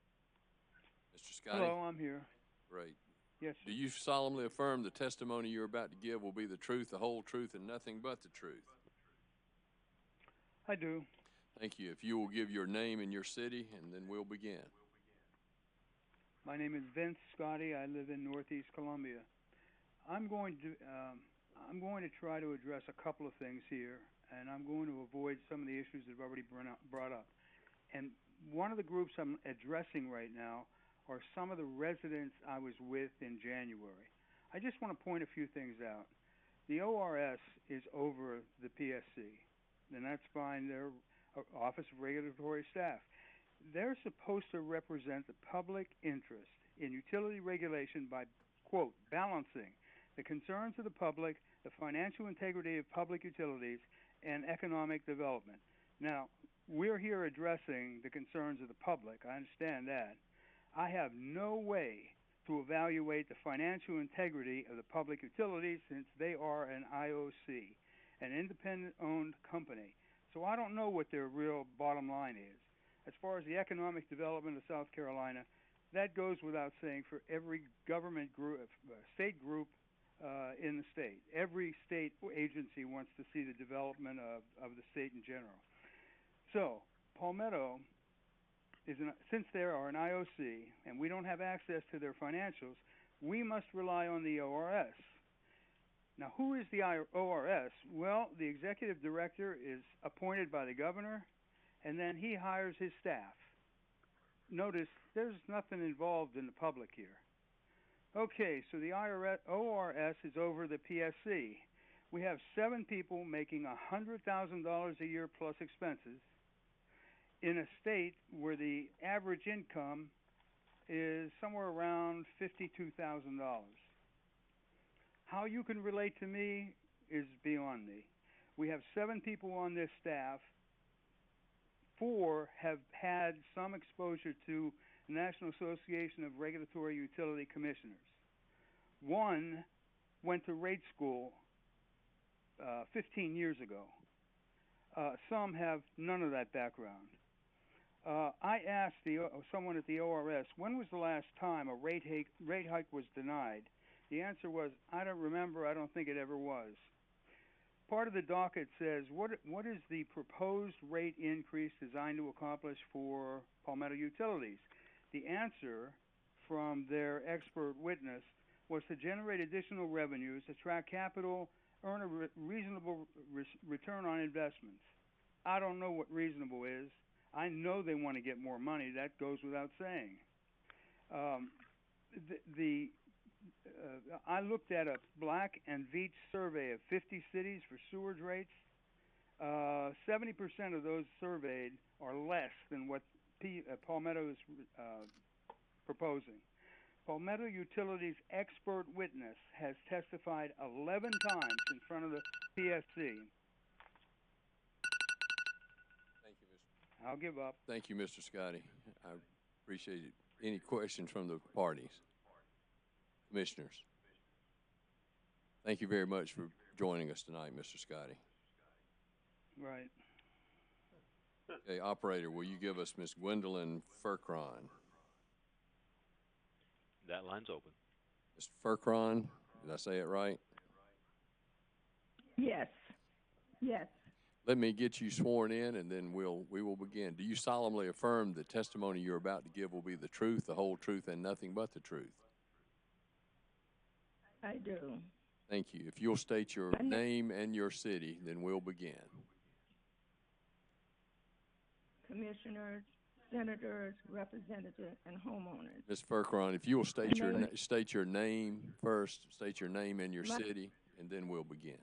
Mr. Scotty? Hello, I'm here. Great. Yes, Do you solemnly affirm the testimony you're about to give will be the truth, the whole truth, and nothing but the truth? I do. Thank you. If you will give your name and your city, and then we'll begin. My name is Vince Scotty. I live in Northeast Columbia. I'm going to try to address a couple of things here, and I'm going to avoid some of the issues that have already brought up. And one of the groups I'm addressing right now are some of the residents I was with in January. I just want to point a few things out. The ORS is over the PSC, and that's fine. They're Office of Regulatory Staff. They're supposed to represent the public interest in utility regulation by, quote, balancing the concerns of the public, the financial integrity of public utilities, and economic development. Now, we're here addressing the concerns of the public. I understand that. I have no way to evaluate the financial integrity of the public utilities since they are an IOC, an independent-owned company. So I don't know what their real bottom line is. As far as the economic development of South Carolina, that goes without saying for every government group, state group in the state. Every state agency wants to see the development of the state in general. So Palmetto since they are an IOC and we don't have access to their financials, we must rely on the ORS. Now, who is the ORS? Well, the executive director is appointed by the governor, and then he hires his staff. Notice there's nothing involved in the public here. Okay, so the ORS is over the PSC. We have 7 people making $100,000 a year plus expenses in a state where the average income is somewhere around $52,000. How you can relate to me is beyond me. We have 7 people on this staff. 4 have had some exposure to the National Association of Regulatory Utility Commissioners. 1 went to rate school 15 years ago. Some have none of that background. I asked someone at the ORS, when was the last time a rate hike was denied? The answer was, I don't remember, I don't think it ever was. Part of the docket says, what is the proposed rate increase designed to accomplish for Palmetto Utilities? The answer from their expert witness was to generate additional revenues, attract capital, earn a reasonable return on investments. I don't know what reasonable is. I know they want to get more money. That goes without saying. I looked at a Black and Veatch survey of 50 cities for sewage rates. 70% of those surveyed are less than what Palmetto is proposing. Palmetto Utilities' expert witness has testified 11 times in front of the PSC. I'll give up. Thank you, Mr. Scotty. I appreciate it. Any questions from the parties? Commissioners? Thank you very much for joining us tonight, Mr. Scotty. Right. Okay, operator, will you give us Ms. Gwendolyn Furcron? That line's open. Ms. Furcron, did I say it right? Yes. Yes. Let me get you sworn in, and then we will begin. Do you solemnly affirm the testimony you're about to give will be the truth, the whole truth, and nothing but the truth? I do. Thank you. If you'll state your name and your city, then we'll begin. Commissioners, senators, representatives, and homeowners. Ms. Furcron, if you will state your name first, state your name and your city, and then we'll begin.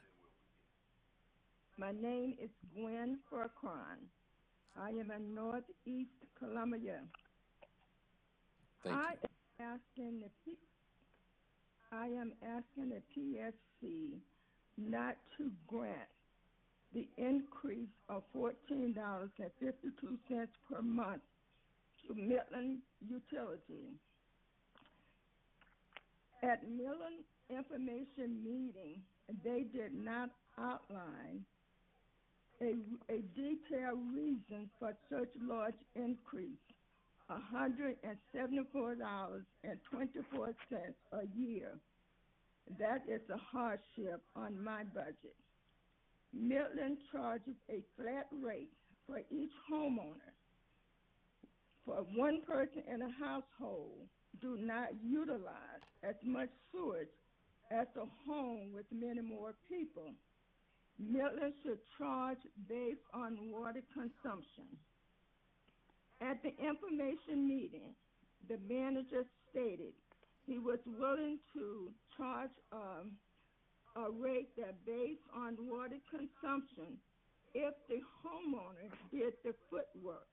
My name is Gwen Furcron. I am in Northeast Columbia. Thank you. I am asking the PSC not to grant the increase of $14.52 per month to Midland Utility. At Midland Information Meeting, they did not outline a detailed reason for such large increase, $174.24 a year. That is a hardship on my budget. Midland charges a flat rate for each homeowner. For one person in a household, do not utilize as much sewage as a home with many more people. Midland should charge based on water consumption. At the information meeting, the manager stated he was willing to charge a rate that based on water consumption if the homeowner did the footwork.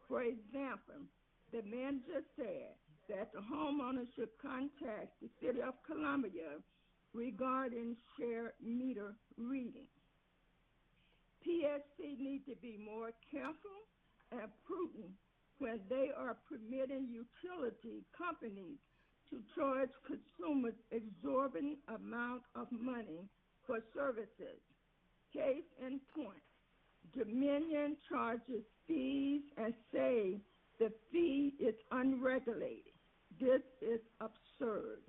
For example, the manager said that the homeowner should contact the City of Columbia regarding shared meter reading. PSC need to be more careful and prudent when they are permitting utility companies to charge consumers exorbitant amount of money for services. Case in point, Dominion charges fees and say the fee is unregulated. This is absurd.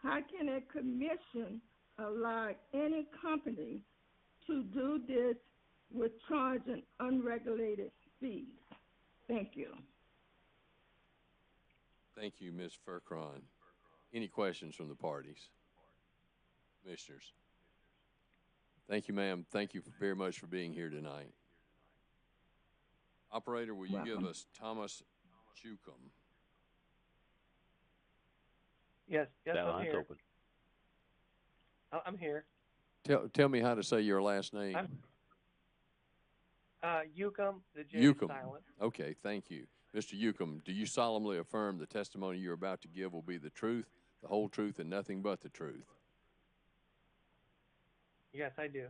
How can a commission allow any company to do this with charging unregulated fees? Thank you. Thank you, Ms. Furcron. Any questions from the parties? Commissioners? Thank you, ma'am. Thank you very much for being here tonight. Operator, will you give us Thomas Jukum? Yes, That I'm line's here. open. I'm here. Tell me how to say your last name. Yukum, the J is Yukum. silent. Okay, thank you. Mr. Yukum, do you solemnly affirm the testimony you're about to give will be the truth, the whole truth, and nothing but the truth? Yes, I do.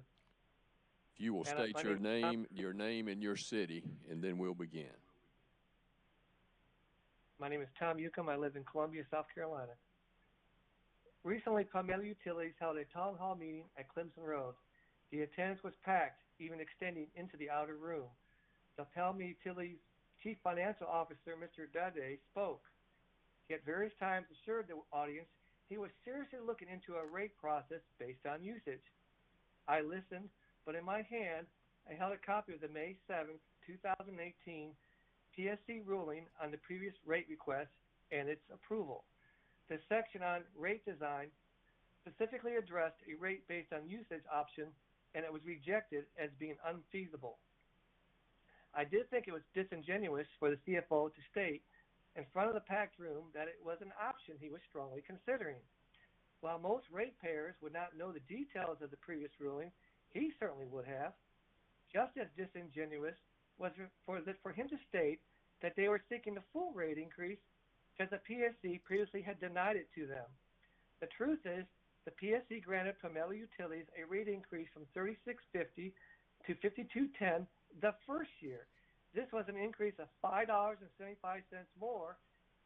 If you will And, state my your name's name and your city, and then we'll begin. My name is Tom Yukum. I live in Columbia, South Carolina. Recently, Palmetto Utilities held a town hall meeting at Clemson Road. The attendance was packed, even extending into the outer room. The Palmetto Utilities Chief Financial Officer, Mr. Dade, spoke. He at various times assured the audience he was seriously looking into a rate process based on usage. I listened, but in my hand, I held a copy of the May 7, 2018 PSC ruling on the previous rate request and its approval. The section on rate design specifically addressed a rate based on usage option, and it was rejected as being unfeasible. I did think it was disingenuous for the CFO to state in front of the packed room that it was an option he was strongly considering. While most ratepayers would not know the details of the previous ruling, he certainly would have. Just as disingenuous was for him to state that they were seeking the full rate increase because the PSC previously had denied it to them. The truth is, the PSC granted Palmetto Utilities a rate increase from $36.50 to $52.10 the first year. This was an increase of $5.75 more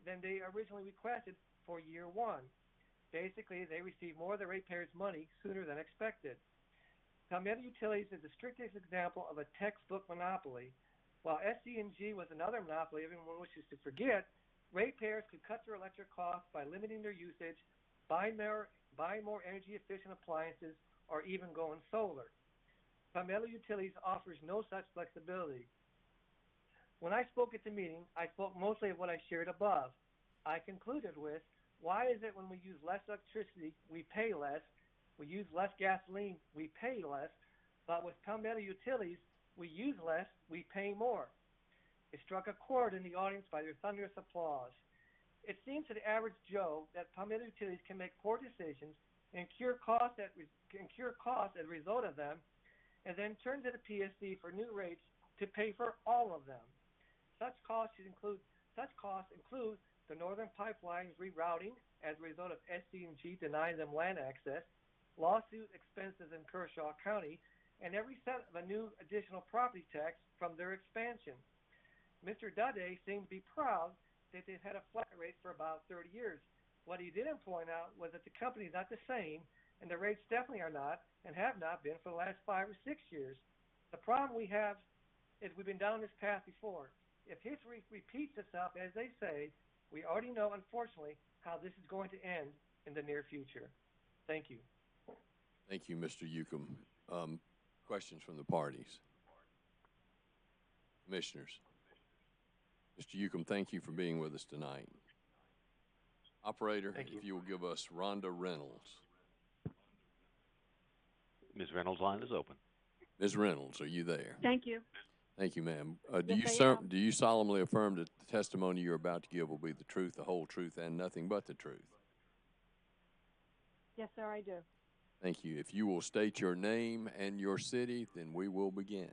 than they originally requested for year one. Basically, they received more of the ratepayers' money sooner than expected. Palmetto Utilities is the strictest example of a textbook monopoly. While SC&G was another monopoly everyone wishes to forget, ratepayers could cut their electric costs by limiting their usage, buying more energy-efficient appliances, or even going solar. Palmetto Utilities offers no such flexibility. When I spoke at the meeting, I spoke mostly of what I shared above. I concluded with, why is it when we use less electricity, we pay less, we use less gasoline, we pay less, but with Palmetto Utilities, we use less, we pay more? It struck a chord in the audience by their thunderous applause. It seems to the average Joe that Palmetto Utilities can make poor decisions and incur costs as a result of them, and then turn to the PSC for new rates to pay for all of them. Such costs should include Such costs include the Northern Pipeline's rerouting as a result of SC&G denying them land access, lawsuit expenses in Kershaw County, and every cent of a new additional property tax from their expansion. Mr. Dade seemed to be proud that they've had a flat rate for about 30 years. What he didn't point out was that the company is not the same, and the rates definitely are not and have not been for the last 5 or 6 years. The problem we have is we've been down this path before. If history repeats itself, as they say, we already know, unfortunately, how this is going to end in the near future. Thank you. Thank you, Mr. Yukon. Questions from the parties? Commissioners? Mr. Yukon, thank you for being with us tonight. Operator, if you will give us Rhonda Reynolds. Ms. Reynolds' line is open. Ms. Reynolds, are you there? Thank you. Thank you, ma'am. Yes, Do you solemnly affirm that the testimony you're about to give will be the truth, the whole truth, and nothing but the truth? Yes, sir, I do. Thank you. If you will state your name and your city, then we will begin.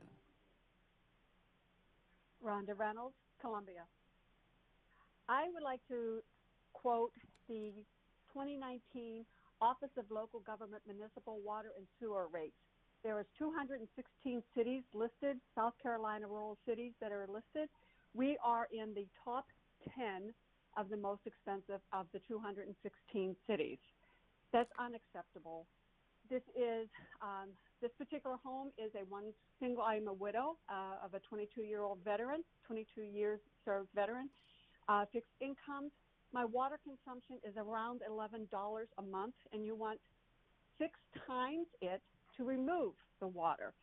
Rhonda Reynolds, Columbia. I would like to quote the 2019 Office of Local Government Municipal Water and Sewer Rates. There is 216 cities listed, South Carolina rural cities that are listed. We are in the top 10 of the most expensive of the 216 cities. That's unacceptable. This particular home is I'm a widow of a 22-year-old veteran, 22 years served veteran, fixed income. My water consumption is around $11 a month, and you want 6 times it to remove the water.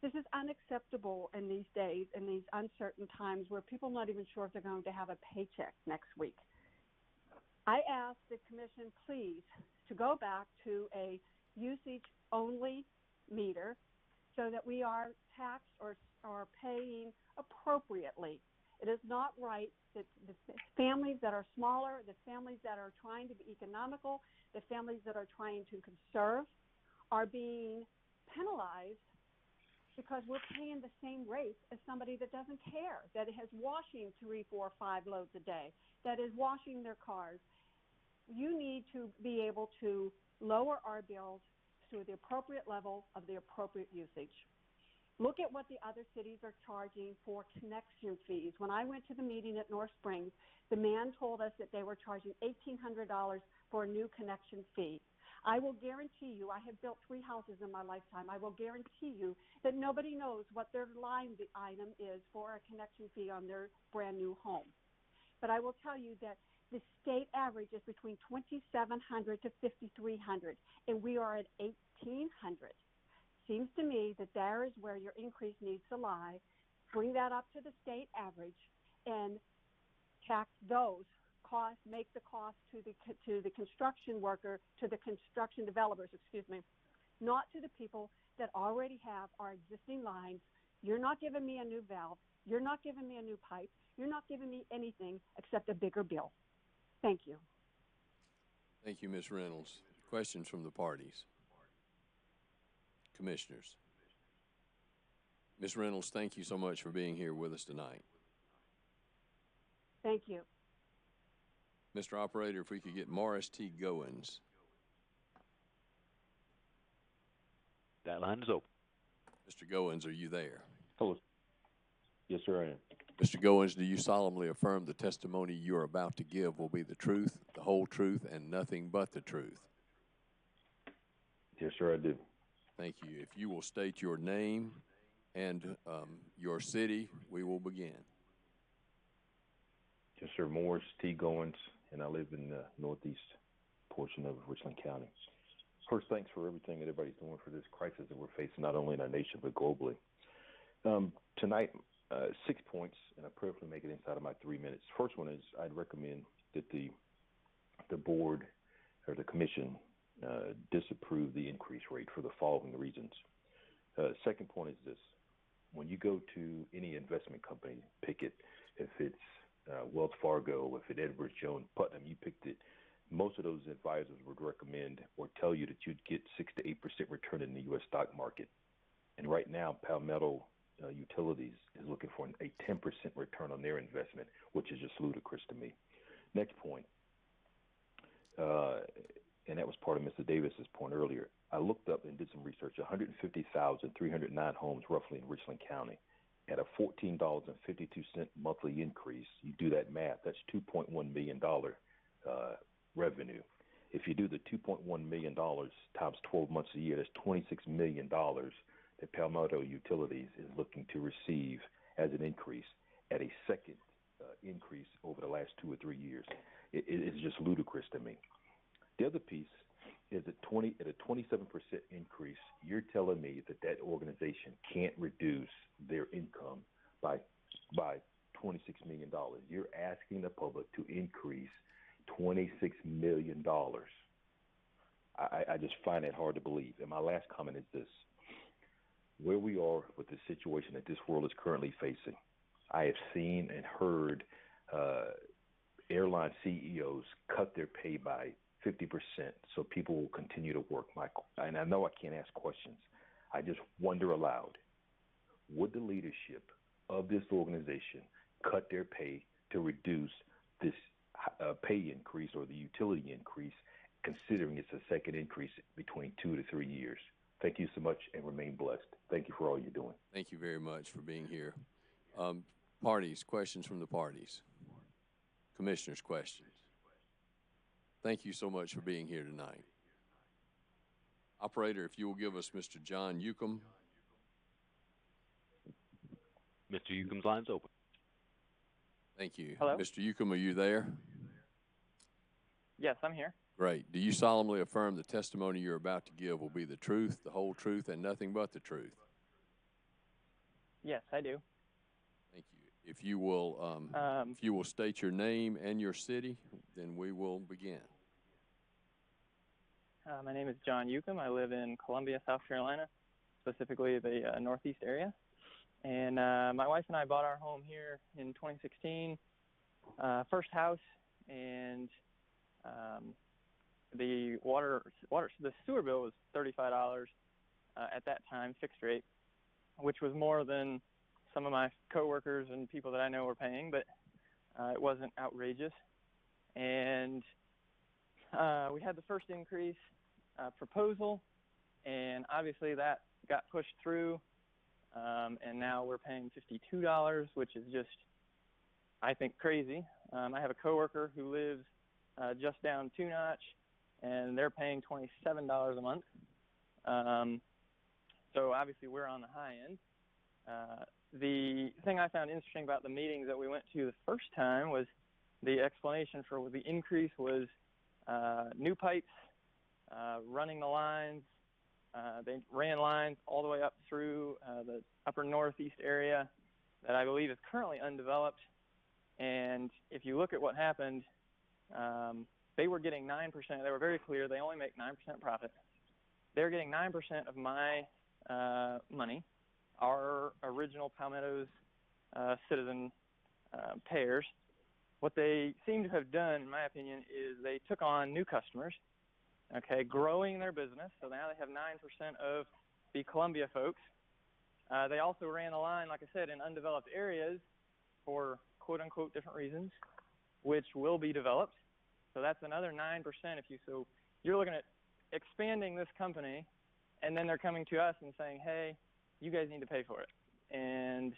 This is unacceptable in these days, in these uncertain times where people are not even sure if they're going to have a paycheck next week. I ask the commission, please, to go back to a usage-only meter so that we are taxed or paying appropriately. It is not right that the families that are smaller, the families that are trying to be economical, the families that are trying to conserve are being penalized because we're paying the same rate as somebody that doesn't care, that has washing 3, 4, 5 loads a day, that is washing their cars. You need to be able to lower our bills to the appropriate level of the appropriate usage. Look at what the other cities are charging for connection fees. When I went to the meeting at North Springs, the man told us that they were charging $1,800 for a new connection fee. I will guarantee you, I have built 3 houses in my lifetime, I will guarantee you that nobody knows what their line item is for a connection fee on their brand new home. But I will tell you that the state average is between $2,700 to $5,300, and we are at $1,800. Seems to me that there is where your increase needs to lie. Bring that up to the state average and tax those costs, make the cost to the construction worker, to the construction developers, not to the people that already have our existing lines. You're not giving me a new valve. You're not giving me a new pipe. You're not giving me anything except a bigger bill. Thank you. Thank you, Ms. Reynolds. Questions from the parties? Commissioners. Ms. Reynolds, thank you so much for being here with us tonight. Thank you. Mr. Operator, if we could get Morris T. Goins. That line is open. Mr. Goins, are you there? Hello. Yes, sir, I am. Mr. Goins, do you solemnly affirm the testimony you are about to give will be the truth, the whole truth, and nothing but the truth? Yes, sir, I do. Thank you. If you will state your name and your city, we will begin. Yes, sir, Morris T. Goins, and I live in the northeast portion of Richland County. First, thanks for everything that everybody's doing for this crisis that we're facing, not only in our nation, but globally. Tonight, 6 points, and I prayerfully make it inside of my 3 minutes. First one is I'd recommend that the board or the commission disapprove the increase rate for the following reasons. Second point is this. When you go to any investment company, pick it, if it's Wells Fargo, if it's Edwards Jones, Putnam, you picked it, most of those advisors would recommend or tell you that you'd get 6 to 8% return in the U.S. stock market. And right now, Palmetto Utilities is looking for a 10% return on their investment, which is just ludicrous to me. Next point, and that was part of Mr. Davis's point earlier. I looked up and did some research. 150,309 homes roughly in Richland County at a $14.52 monthly increase. You do that math, that's $2.1 million revenue. If you do the $2.1 million times 12 months a year, that's $26 million that Palmetto Utilities is looking to receive as an increase at a second increase over the last 2 or 3 years. It's just ludicrous to me. The other piece is at a 27% increase, you're telling me that organization can't reduce their income by $26 million. You're asking the public to increase $26 million. I just find it hard to believe. And my last comment is this. Where we are with the situation that this world is currently facing, I have seen and heard airline CEOs cut their pay by 50% so people will continue to work. And I know I can't ask questions. I just wonder aloud, would the leadership of this organization cut their pay to reduce this pay increase or the utility increase, considering it's a second increase between 2 to 3 years? Thank you so much and remain blessed. Thank you for all you're doing. Thank you very much for being here. Parties, questions from the parties. Commissioners, questions. Thank you so much for being here tonight. Operator, if you will give us Mr. John Yukon. Mr. Yukum's line's open. Thank you. Hello? Mr. Yukon, are you there? Yes, I'm here. Great. Do you solemnly affirm the testimony you're about to give will be the truth, the whole truth, and nothing but the truth? Yes, I do. Thank you. If you will state your name and your city, then we will begin. My name is John Yukon. I live in Columbia, South Carolina, specifically the northeast area. And my wife and I bought our home here in 2016, first house, and the sewer bill was $35 at that time, fixed rate, which was more than some of my coworkers and people that I know were paying, but it wasn't outrageous. And we had the first increase proposal, and obviously that got pushed through, and now we're paying $52, which is just, I think, crazy. I have a coworker who lives just down 2 notch, and they're paying $27 a month. So obviously we're on the high end. The thing I found interesting about the meetings that we went to the first time was the explanation for the increase was new pipes, running the lines. They ran lines all the way up through the upper northeast area that I believe is currently undeveloped. And if you look at what happened, they were getting 9%. They were very clear. They only make 9% profit. They're getting 9% of my money, our original Palmetto's citizen payers. What they seem to have done, in my opinion, is they took on new customers, okay, growing their business. So now they have 9% of the Columbia folks. They also ran a line, like I said, in undeveloped areas for quote-unquote different reasons, which will be developed. So that's another 9%. So you're looking at expanding this company, and then they're coming to us and saying, hey, you guys need to pay for it. And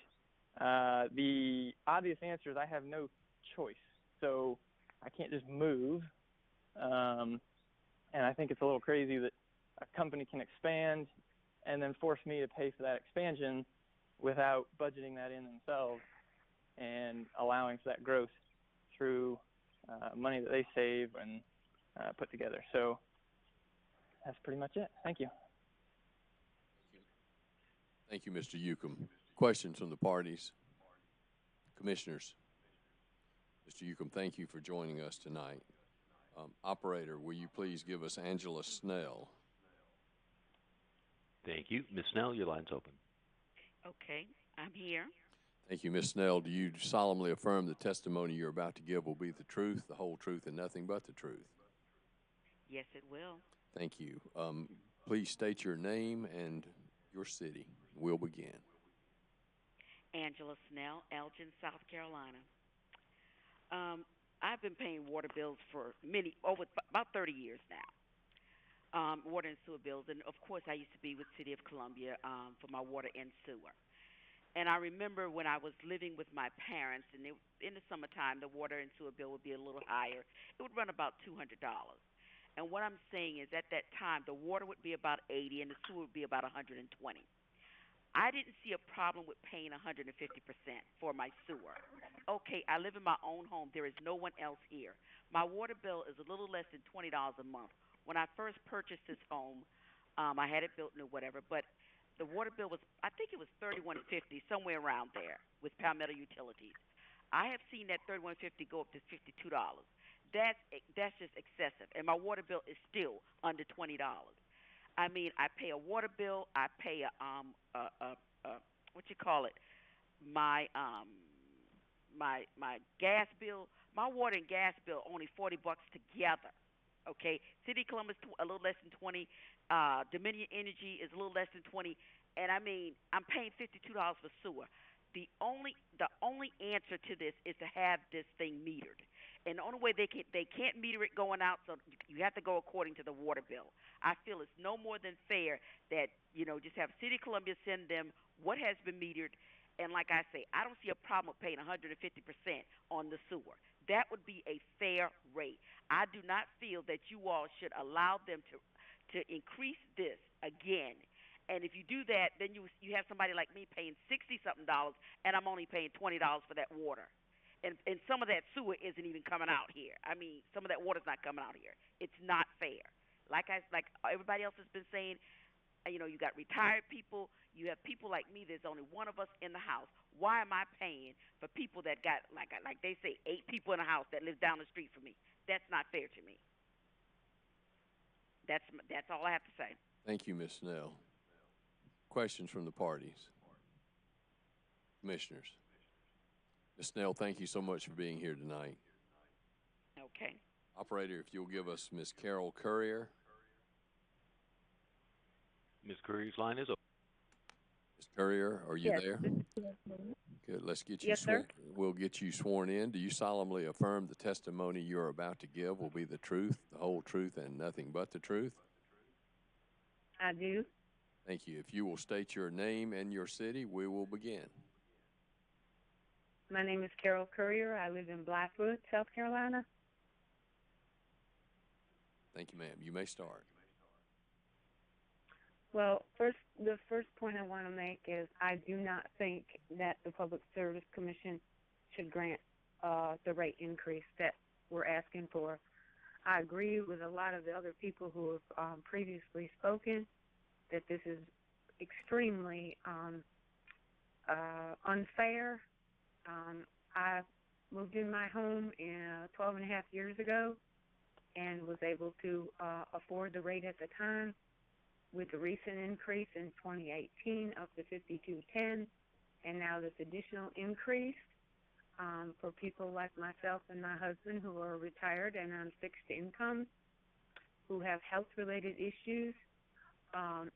the obvious answer is I have no choice. So I can't just move. And I think it's a little crazy that a company can expand and then force me to pay for that expansion without budgeting that in themselves and allowing for that growth through money that they save and put together. So that's pretty much it. Thank you. Thank you, Mr. Yukon. Questions from the parties? Commissioners? Mr. Yukon, thank you for joining us tonight. Operator, will you please give us Angela Snell? Thank you. Ms. Snell, your line's open. Okay, I'm here. Thank you, Ms. Snell. Do you solemnly affirm the testimony you're about to give will be the truth, the whole truth, and nothing but the truth? Yes, it will. Thank you. Please state your name and your city. We'll begin. Angela Snell, Elgin, South Carolina. I've been paying water bills for about 30 years now. Water and sewer bills, and of course I used to be with City of Columbia for my water and sewer. And I remember when I was living with my parents, and in the summertime, the water and sewer bill would be a little higher. It would run about $200. And what I'm saying is, at that time, the water would be about 80, and the sewer would be about 120. I didn't see a problem with paying 150% for my sewer. Okay, I live in my own home. There is no one else here. My water bill is a little less than $20 a month. When I first purchased this home, I had it built new, whatever, but the water bill was, I think it was $31.50, somewhere around there, with Palmetto Utilities. I have seen that $31.50 go up to $52. That's just excessive, and my water bill is still under $20. I mean, I pay a water bill, I pay my gas bill. My water and gas bill only $40 together. Okay, City of Columbus a little less than 20. Dominion Energy is a little less than 20, and I mean, I'm paying $52 for sewer. The only answer to this is to have this thing metered, and the only way they can't meter it going out, so you have to go according to the water bill. I feel it's no more than fair that just have City of Columbia send them what has been metered, and like I say, I don't see a problem with paying 150% on the sewer. That would be a fair rate. I do not feel that you all should allow them to increase this again. And if you do that, then you have somebody like me paying $60-something, and I'm only paying $20 for that water. And some of that sewer isn't even coming out here. I mean, some of that water's not coming out here. It's not fair. Like everybody else has been saying, you got retired people. You have people like me. There's only one of us in the house. Why am I paying for people that got, like they say, 8 people in a house that live down the street from me? That's not fair to me. That's all I have to say. Thank you, Ms. Snell. Questions from the parties? Commissioners? Ms. Snell, thank you so much for being here tonight. Okay. Operator, if you'll give us Ms. Carol Courier. Ms. Courier's line is open. Ms. Courier, are you there? Good. Let's get you sworn. We'll get you sworn in. Do you solemnly affirm the testimony you're about to give will be the truth, the whole truth, and nothing but the truth? I do. Thank you. If you will state your name and your city, we will begin. My name is Carol Courier. I live in Blackwood, South Carolina. Thank you, ma'am. You may start. Well, the first point I want to make is I do not think that the Public Service Commission should grant the rate increase that we're asking for. I agree with a lot of the other people who have previously spoken that this is extremely unfair. I moved in my home 12 and a half years ago and was able to afford the rate at the time. With the recent increase in 2018 up to $52.10, and now this additional increase for people like myself and my husband who are retired and on fixed income, who have health-related issues,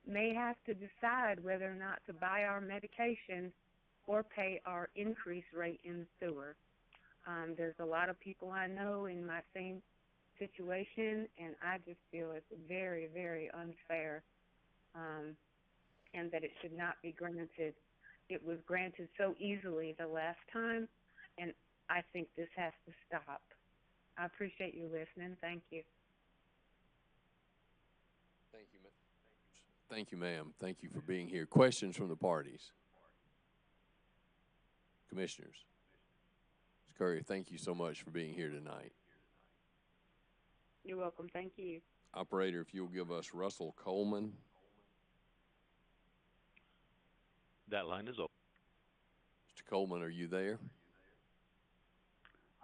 may have to decide whether or not to buy our medication or pay our increased rate in sewer. There's a lot of people I know in my same situation, and I just feel it's very, very unfair. And that it should not be granted. It was granted so easily the last time, and I think this has to stop. I appreciate you listening. Thank you. Thank you, ma'am. Thank you, ma'am. Thank you for being here. Questions from the parties? Commissioners? Ms. Courier, thank you so much for being here tonight. You're welcome. Thank you. Operator, if you'll give us Russell Coleman. That line is open. Mr. Coleman, are you there?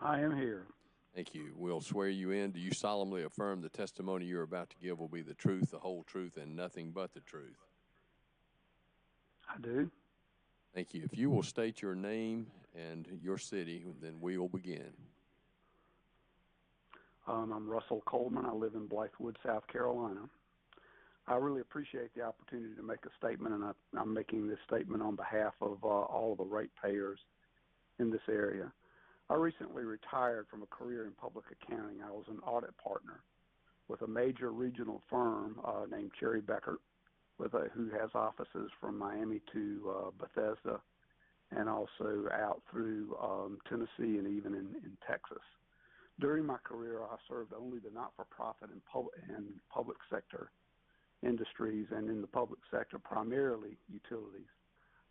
I am here. Thank you. We'll swear you in. Do you solemnly affirm the testimony you're about to give will be the truth, the whole truth, and nothing but the truth? I do. Thank you. If you will state your name and your city, then we will begin. I'm Russell Coleman. I live in Blythewood, South Carolina. I really appreciate the opportunity to make a statement, and I'm making this statement on behalf of all of the ratepayers in this area. I recently retired from a career in public accounting. I was an audit partner with a major regional firm named Cherry Beckert, who has offices from Miami to Bethesda, and also out through Tennessee and even in Texas. During my career, I served only the not-for-profit and public sector industries, and in the public sector, primarily utilities.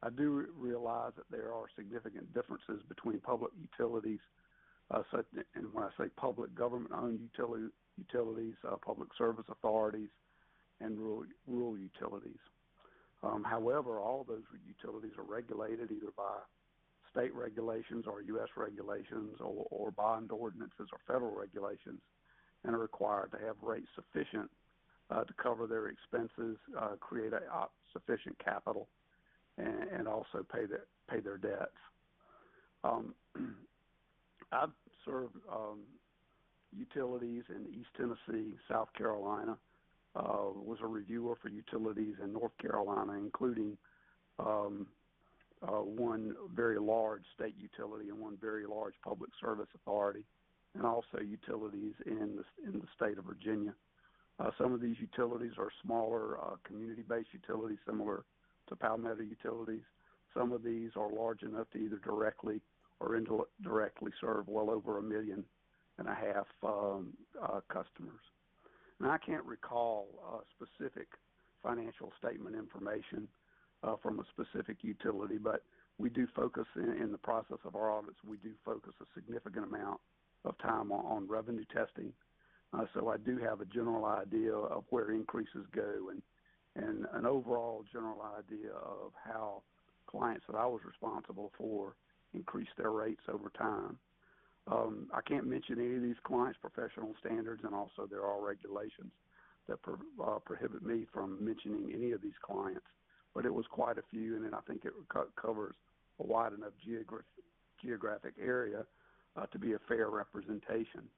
I do realize that there are significant differences between public utilities, and when I say public, government-owned utilities, public service authorities, and rural utilities. However, all those utilities are regulated either by state regulations or U.S. regulations or bond ordinances or federal regulations, and are required to have rates sufficient to cover their expenses, create sufficient capital, and also pay their debts. I've served utilities in East Tennessee, South Carolina, was a reviewer for utilities in North Carolina, including one very large state utility and one very large public service authority, and also utilities in the state of Virginia. Some of these utilities are smaller community-based utilities similar to Palmetto utilities. Some of these are large enough to either directly or indirectly serve well over 1.5 million customers. And I can't recall specific financial statement information from a specific utility, but we do focus in the process of our audits, we do focus a significant amount of time on revenue testing. So I do have a general idea of where increases go and an overall general idea of how clients that I was responsible for increase their rates over time. I can't mention any of these clients' professional standards, and also there are regulations that prohibit me from mentioning any of these clients, but it was quite a few, and I think it covers a wide enough geographic area to be a fair representation.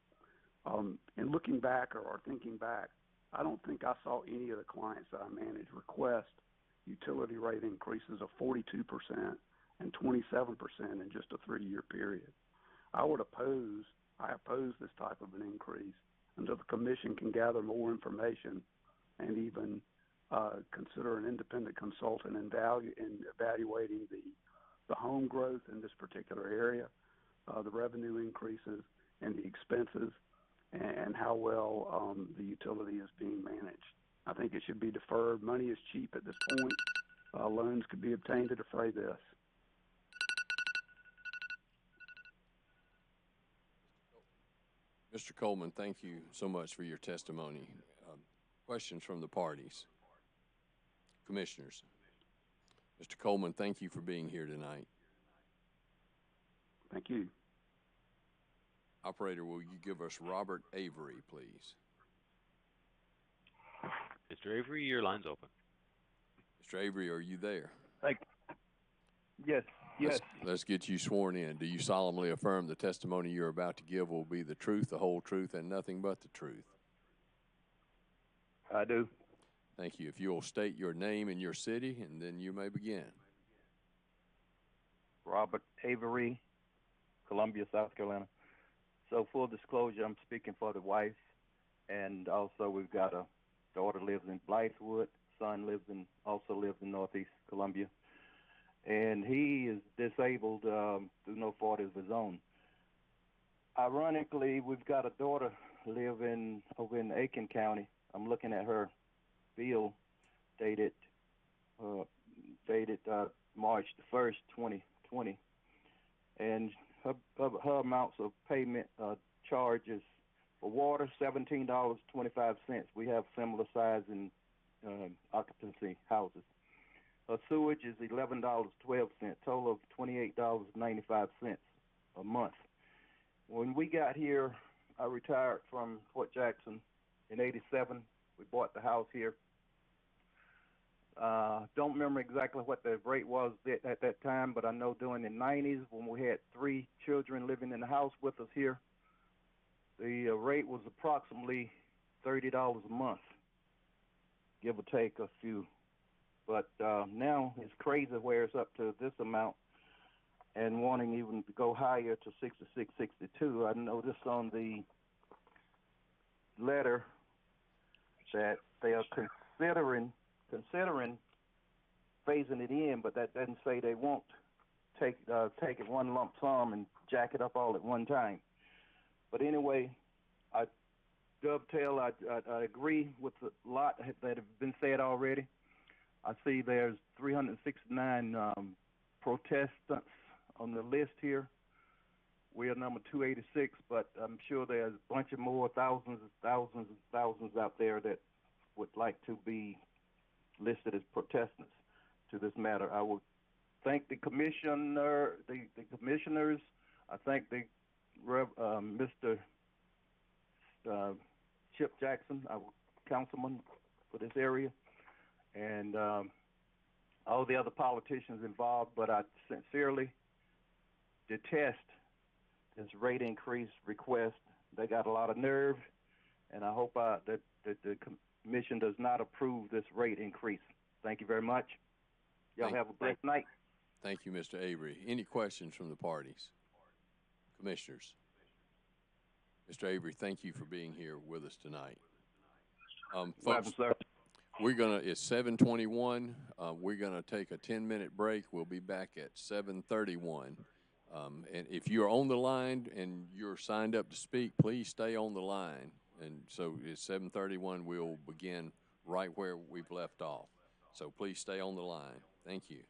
And looking back or thinking back, I don't think I saw any of the clients that I managed request utility rate increases of 42% and 27% in just a 3-year period. I oppose this type of an increase until the commission can gather more information and even consider an independent consultant in evaluating the home growth in this particular area, the revenue increases and the expenses, and how well the utility is being managed. I think it should be deferred. Money is cheap at this point. Loans could be obtained to defray this. Mr. Coleman, thank you so much for your testimony. Questions from the parties? Commissioners? Mr. Coleman, thank you for being here tonight. Thank you. Operator, will you give us Robert Avery, please? Mr. Avery, your line's open. Mr. Avery, are you there? Thank you. Yes. Let's get you sworn in. Do you solemnly affirm the testimony you're about to give will be the truth, the whole truth, and nothing but the truth? I do. Thank you. If you'll state your name and your city, and then you may begin. Robert Avery, Columbia, South Carolina. So full disclosure, I'm speaking for the wife, and also we've got a daughter lives in Blythewood, son also lives in Northeast Columbia, and he is disabled through no fault of his own. Ironically, we've got a daughter living over in Aiken County. I'm looking at her bill dated March the 1st, 2020, and her amounts of payment charges for water, $17.25. We have similar size in occupancy houses. Sewage is $11.12, total of $28.95 a month. When we got here, I retired from Fort Jackson in '87. We bought the house here. Don't remember exactly what the rate was at that time, but I know during the 90s when we had 3 children living in the house with us here, the rate was approximately $30 a month. give or take a few. But now it's crazy where it's up to this amount and wanting even to go higher to 66, 62. I noticed on the letter that they are considering phasing it in, but that doesn't say they won't take it one lump sum and jack it up all at one time. But anyway, I agree with a lot that have been said already. I see there's 369 protestants on the list here. We are number 286, but I'm sure there's a bunch of more, thousands out there that would like to be listed as protestants to this matter. I would thank the commissioners. I thank the Mr. Chip Jackson, our councilman for this area, and all the other politicians involved. But I sincerely detest this rate increase request. They got a lot of nerve, and I hope that the commission does not approve this rate increase. Thank you very much. Y'all have a blessed night. Thank you, Mr. Avery. Any questions from the parties? Commissioners? Mr. Avery, thank you for being here with us tonight. Folks, Welcome, sir. It's 7:21. We're gonna take a 10-minute break. We'll be back at 7:31. And if you're on the line and you're signed up to speak, please stay on the line. And so it's 7:31. We'll begin right where we've left off. So please stay on the line. Thank you.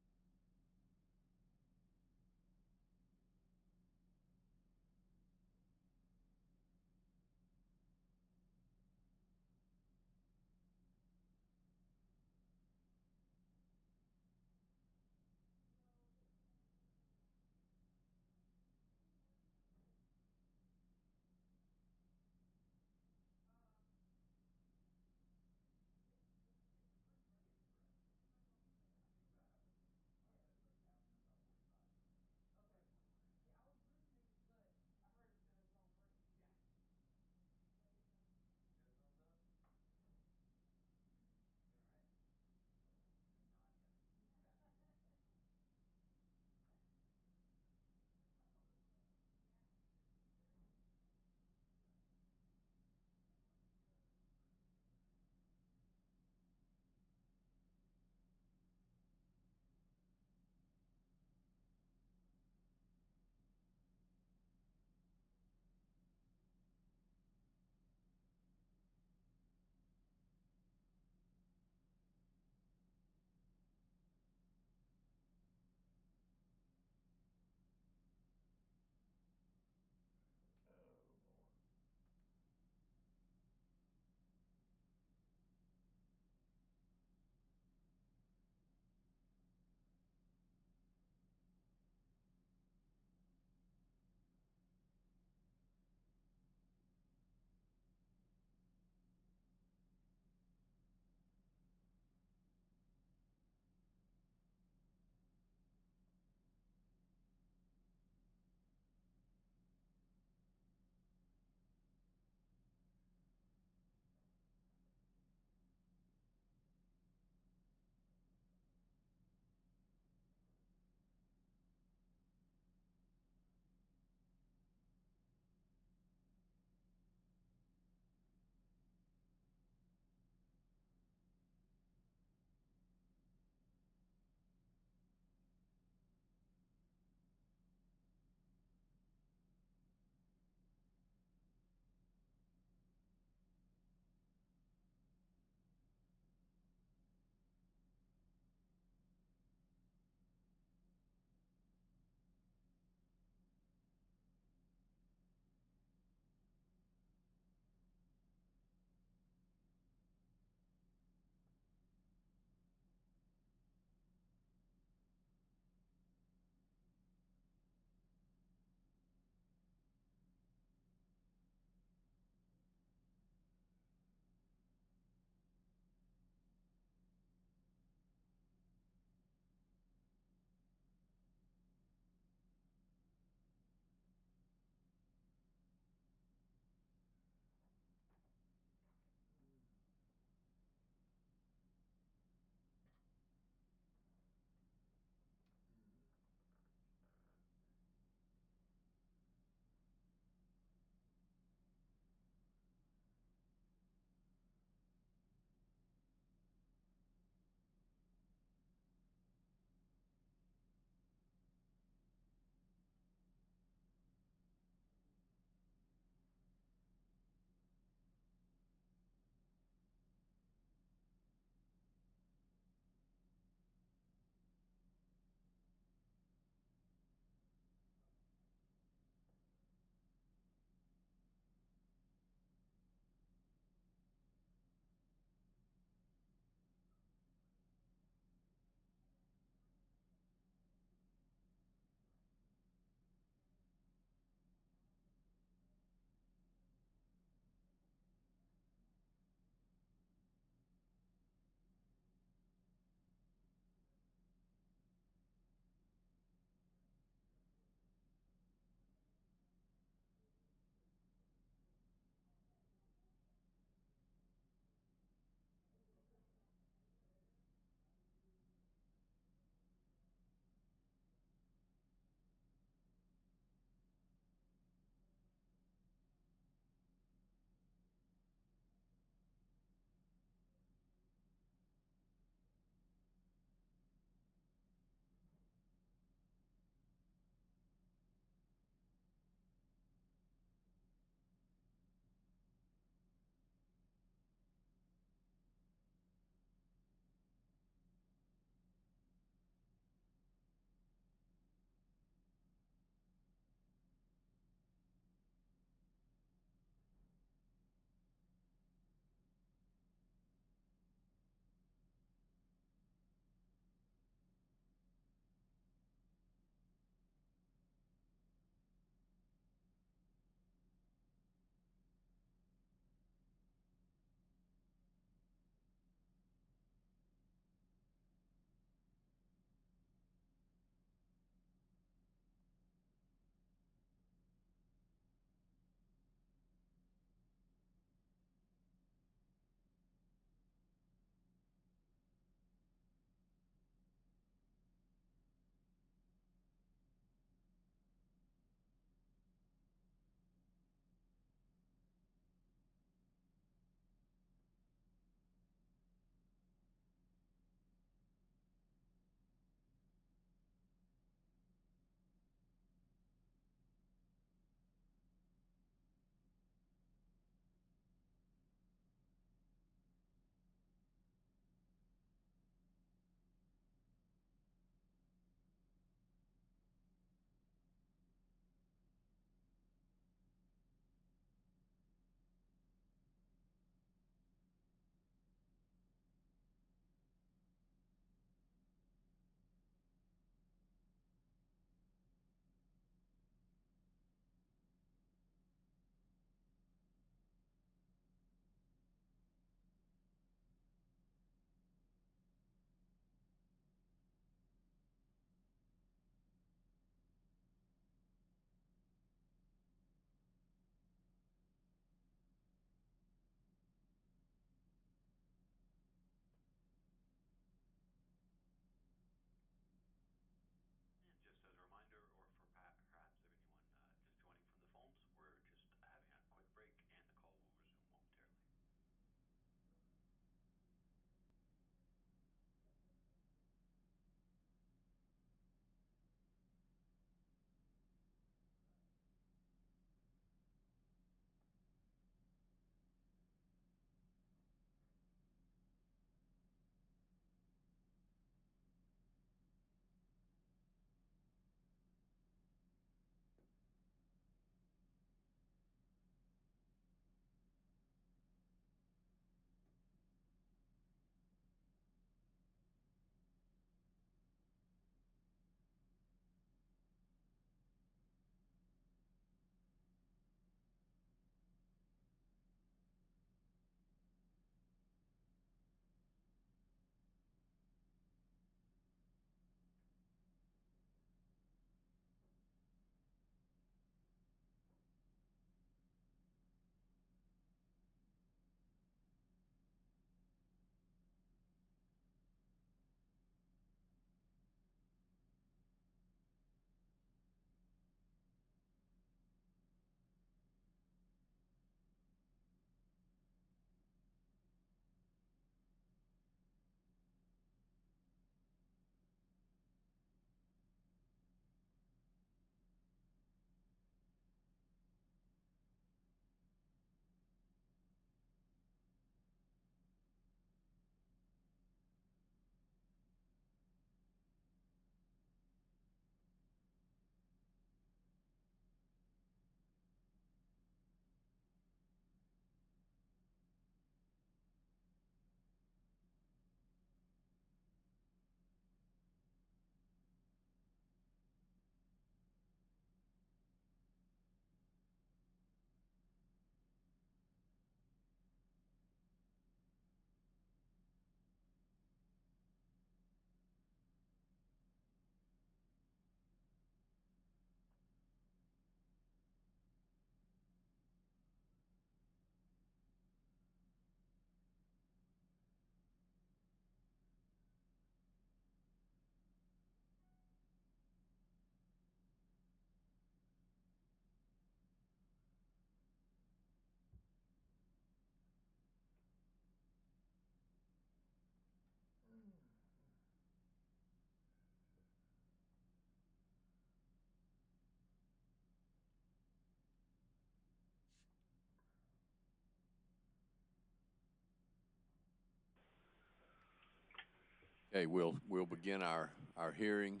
Okay, we'll begin our hearing.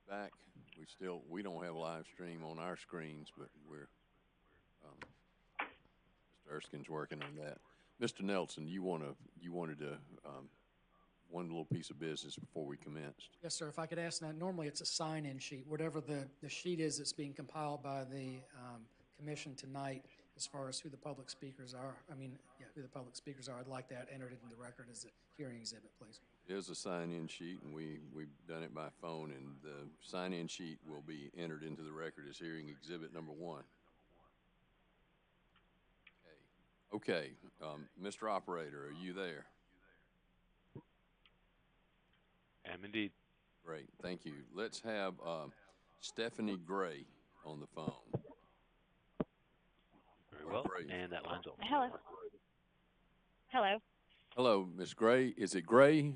Back, we don't have live stream on our screens, but Mr. Erskine's working on that. Mr. Nelson, you wanted to one little piece of business before we commenced. Yes, sir. If I could ask that, normally it's a sign-in sheet, whatever the sheet is that's being compiled by the commission tonight, as far as who the public speakers are. Who the public speakers are. I'd like that entered into the record as a hearing exhibit, please. It is a sign-in sheet, and we've done it by phone, and the sign-in sheet will be entered into the record as hearing exhibit number 1. Okay. Mr. Operator, are you there? Am indeed. Great, thank you. Let's have Stephanie Gray on the phone. Very well, and that line's open. Hello. Hello. Hello, Ms. Gray. Is it Gray?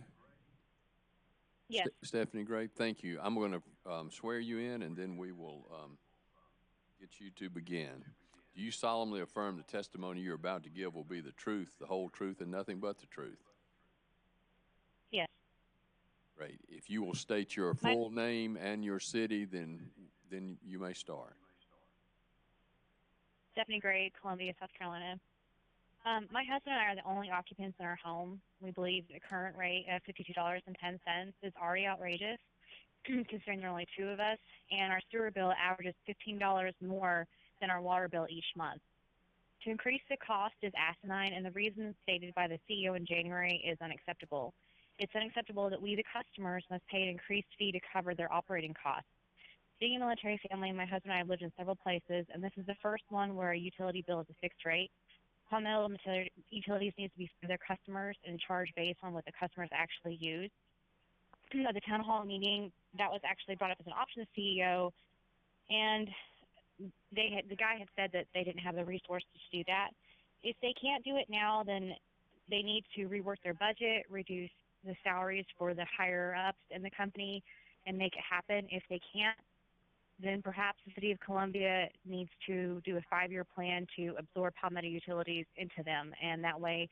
Yes. Stephanie Gray, thank you. I'm going to swear you in, and then we will get you to begin. Do you solemnly affirm the testimony you're about to give will be the truth, the whole truth, and nothing but the truth? Yes. Great. If you will state your full name and your city, then you may start. Stephanie Gray, Columbia, South Carolina. My husband and I are the only occupants in our home. We believe the current rate of $52.10 is already outrageous, considering there are only 2 of us, and our sewer bill averages $15 more than our water bill each month. To increase the cost is asinine, and the reason stated by the CEO in January is unacceptable. It's unacceptable that we, the customers, must pay an increased fee to cover their operating costs. Being a military family, my husband and I have lived in several places, and this is the first one where a utility bill is a fixed rate. Palmetto Utilities needs to be for their customers and charged based on what the customers actually use. At the town hall meeting, that was actually brought up as an option to the CEO, and the guy had said that they didn't have the resources to do that. If they can't do it now, then they need to rework their budget, reduce the salaries for the higher ups in the company, and make it happen. If they can't, then perhaps the city of Columbia needs to do a 5-year plan to absorb Palmetto Utilities into them, and that way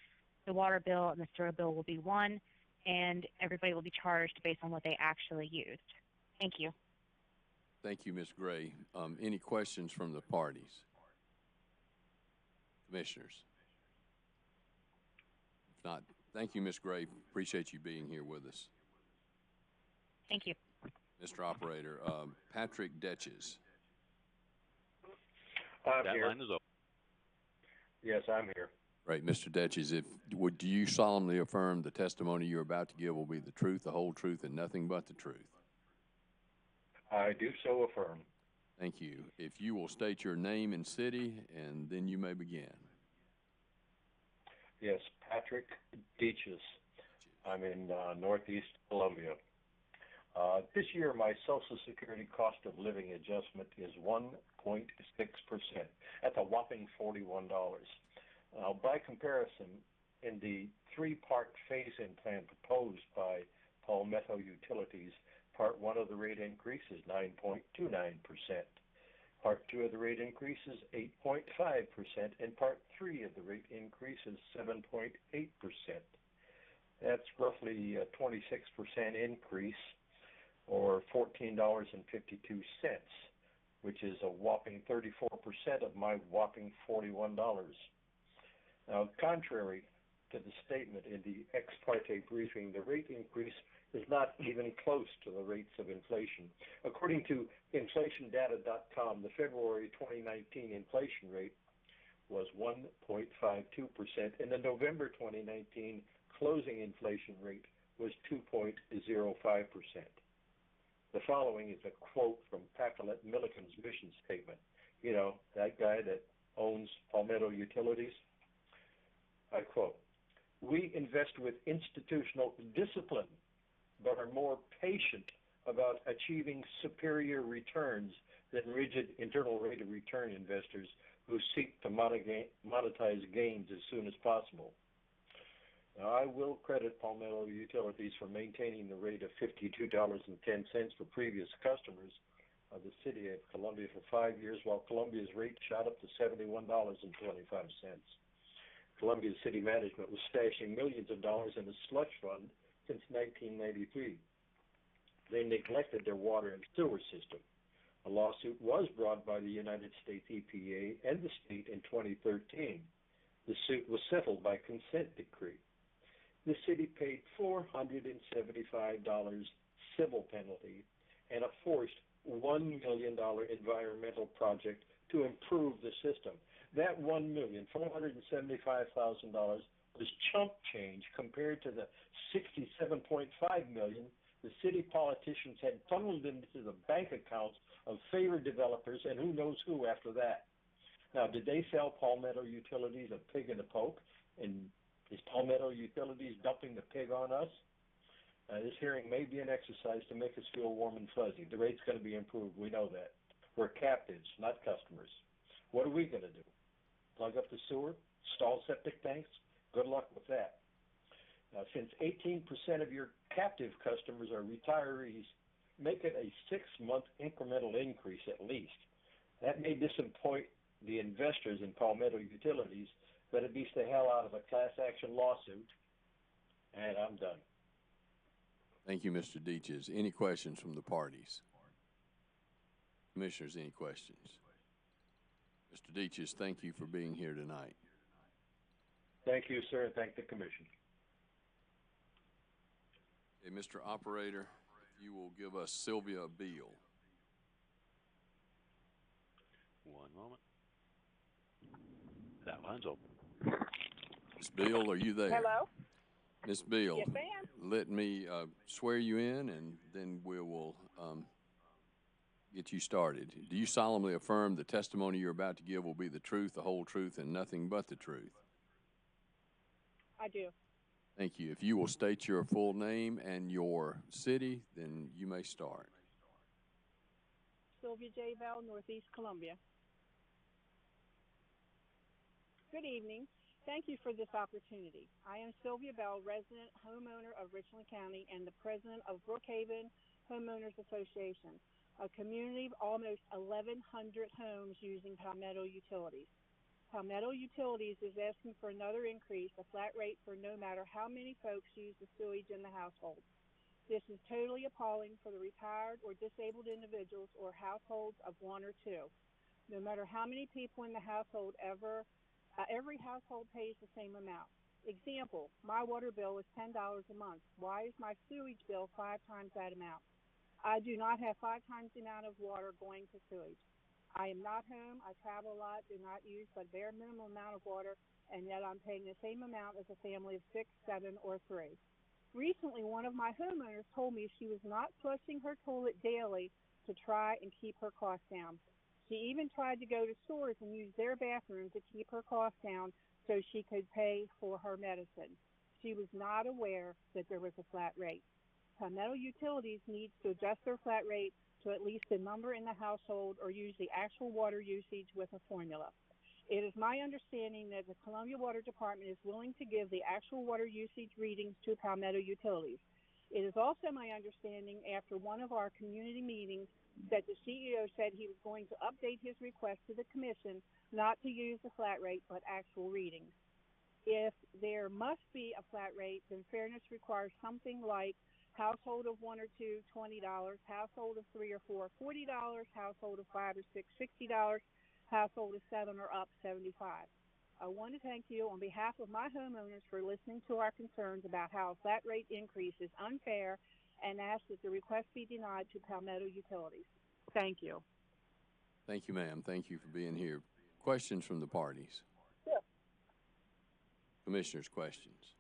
the water bill and the sewer bill will be one, and everybody will be charged based on what they actually used. Thank you. Thank you, Ms. Gray. Any questions from the parties? Commissioners? If not, thank you, Ms. Gray. Appreciate you being here with us. Thank you. Mr. Operator, Patrick Detches. I'm that here. line is open. Yes, I'm here. Right, Mr. Detches, do you solemnly affirm the testimony you're about to give will be the truth, the whole truth, and nothing but the truth? I do so affirm. Thank you. If you will state your name and city, and then you may begin. Yes, Patrick Deaches. I'm in Northeast Columbia. This year, my Social Security cost of living adjustment is 1.6%. That's a whopping $41. By comparison, in the 3-part phase-in plan proposed by Palmetto Utilities, Part 1 of the rate increase is 9.29%. Part 2 of the rate increase is 8.5%, and Part 3 of the rate increase is 7.8%. That's roughly a 26% increase, or $14.52, which is a whopping 34% of my whopping $41. Now, contrary to the statement in the ex parte briefing, the rate increase is not even close to the rates of inflation. According to inflationdata.com, the February 2019 inflation rate was 1.52%, and the November 2019 closing inflation rate was 2.05%. The following is a quote from Pacolet Milliken's mission statement. You know, that guy that owns Palmetto Utilities. I quote, "We invest with institutional discipline, but are more patient about achieving superior returns than rigid internal rate of return investors who seek to monetize gains as soon as possible." Now, I will credit Palmetto Utilities for maintaining the rate of $52.10 for previous customers of the city of Columbia for 5 years, while Columbia's rate shot up to $71.25. Columbia City management was stashing millions of dollars in a slush fund since 1993. They neglected their water and sewer system. A lawsuit was brought by the United States EPA and the state in 2013. The suit was settled by consent decree. The city paid $475 civil penalty and a forced $1 million environmental project to improve the system. That $1,475,000 was chump change compared to the $67.5 million the city politicians had funneled into the bank accounts of favored developers and who knows who after that. Now, did they sell Palmetto Utilities a pig in a poke? And is Palmetto Utilities dumping the pig on us? This hearing may be an exercise to make us feel warm and fuzzy. The rate's going to be improved. We know that. We're captives, not customers. What are we going to do? Plug up the sewer? Stall septic tanks? Good luck with that. Since 18% of your captive customers are retirees, make it a 6-month incremental increase at least. That may disappoint the investors in Palmetto Utilities, but it beats the hell out of a class action lawsuit. And I'm done. Thank you, Mr. Deaches. Any questions from the parties? Commissioners, any questions? Mr. Deaches, thank you for being here tonight. Thank you, sir, and thank the commission. Okay, Mr. Operator, if you will give us Sylvia Beal. One moment. That line's open. Ms. Beal, are you there? Hello? Ms. Beal, Yes, ma'am. let me swear you in, and then we will get you started. Do you solemnly affirm the testimony you're about to give will be the truth, the whole truth, and nothing but the truth? I do. Thank you. If you will state your full name and your city, then you may start. Sylvia J. Bell, Northeast Columbia. Good evening. Thank you for this opportunity. I am Sylvia Bell, resident homeowner of Richland County and the president of Brookhaven Homeowners Association, a community of almost 1,100 homes using Palmetto Utilities. Palmetto Utilities is asking for another increase, a flat rate for no matter how many folks use the sewage in the household. This is totally appalling for the retired or disabled individuals or households of one or two. No matter how many people in the household every household pays the same amount. Example, my water bill is $10 a month. Why is my sewage bill 5 times that amount? I do not have 5 times the amount of water going to sewage. I am not home. I travel a lot, do not use but bare minimum amount of water, and yet I'm paying the same amount as a family of 6, 7, or 3. Recently, one of my homeowners told me she was not flushing her toilet daily to try and keep her costs down. She even tried to go to stores and use their bathroom to keep her costs down so she could pay for her medicine. She was not aware that there was a flat rate. Palmetto Utilities needs to adjust their flat rate to at least the number in the household or use the actual water usage with a formula. It is my understanding that the Columbia Water Department is willing to give the actual water usage readings to Palmetto Utilities. It is also my understanding after one of our community meetings that the CEO said he was going to update his request to the commission not to use the flat rate but actual readings. If there must be a flat rate, then fairness requires something like household of 1 or 2, $20, household of 3 or 4, $40, household of 5 or 6, $60, household of 7 or up, $75. I want to thank you on behalf of my homeowners for listening to our concerns about how a flat rate increase is unfair and ask that the request be denied to Palmetto Utilities. Thank you. Thank you, ma'am. Thank you for being here. Questions from the parties? Yeah. Commissioners, questions?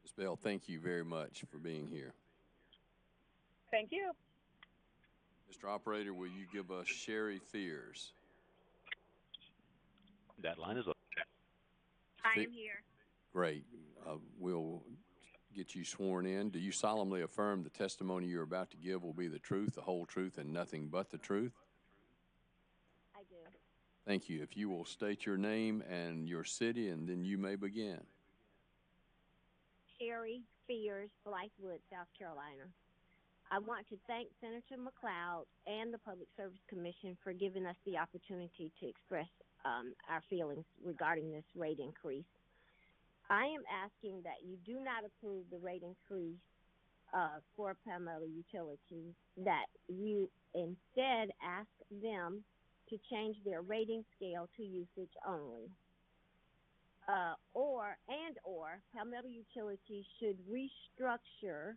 Ms. Bell, thank you very much for being here. Thank you. Mr. Operator, will you give us Sherry Fears? That line is open. I am here. Great. We'll get you sworn in. Do you solemnly affirm the testimony you're about to give will be the truth, the whole truth, and nothing but the truth? I do. Thank you. If you will state your name and your city, and then you may begin. Sherry Fears, Blythewood, South Carolina. I want to thank Senator McLeod and the Public Service Commission for giving us the opportunity to express our feelings regarding this rate increase. I am asking that you do not approve the rate increase for Palmetto Utilities, that you instead ask them to change their rating scale to usage only. Or Palmetto Utilities should restructure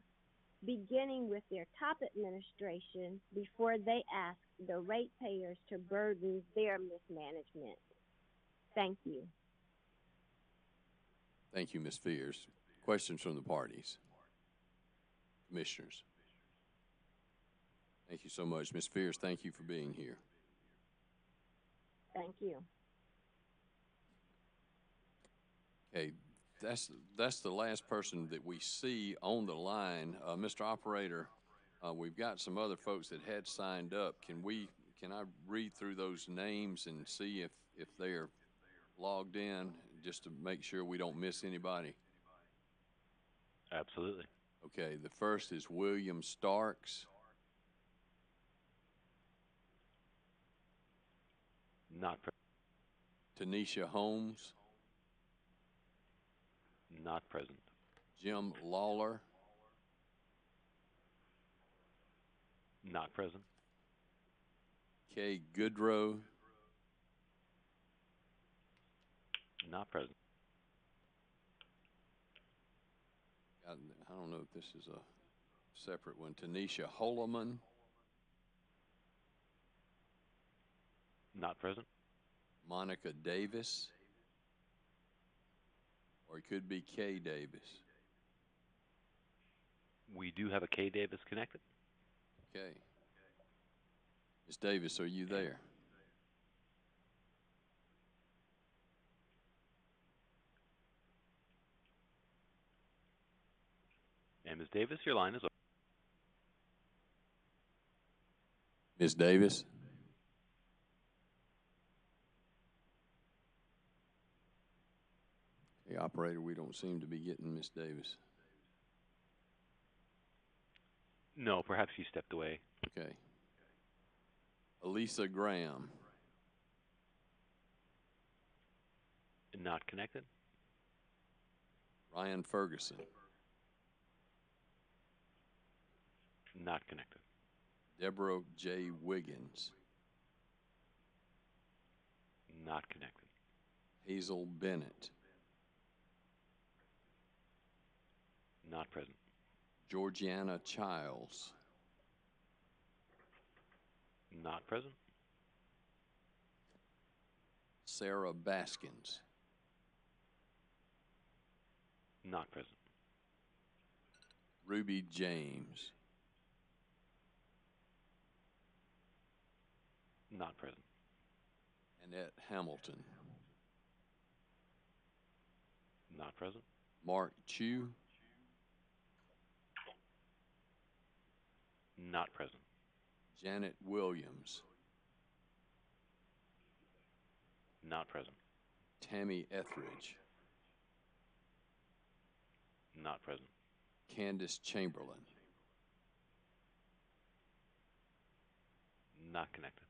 beginning with their top administration before they ask the ratepayers to burden their mismanagement. Thank you. Thank you, Ms. Fears. Questions from the parties? Commissioners? Thank you so much. Ms. Fears, thank you for being here. Thank you. Okay, that's the last person that we see on the line. Mr. Operator, we've got some other folks that had signed up. Can I read through those names and see if they're logged in, just to make sure we don't miss anybody? Absolutely. Okay, the first is William Starks. Not present. Tanisha Holmes. Not present. Jim Lawler. Not present. Kay Goodrow. Not present. I don't know if this is a separate one. Tanisha Holoman. Not present. Monica Davis. Or it could be Kay Davis. We do have a Kay Davis connected. Okay. Ms. Davis, are you there? And Ms. Davis, your line is open. Ms. Davis? The operator, we don't seem to be getting Ms. Davis. No, perhaps she stepped away. Okay. Elisa Graham. Not connected. Ryan Ferguson. Not connected. Deborah J. Wiggins. Not connected. Hazel Bennett. Not present. Georgiana Childs. Not present. Sarah Baskins. Not present. Ruby James. Not present. Annette Hamilton. Not present. Mark Chu. Not present. Janet Williams. Not present. Tammy Etheridge. Not present. Candace Chamberlain. Not connected.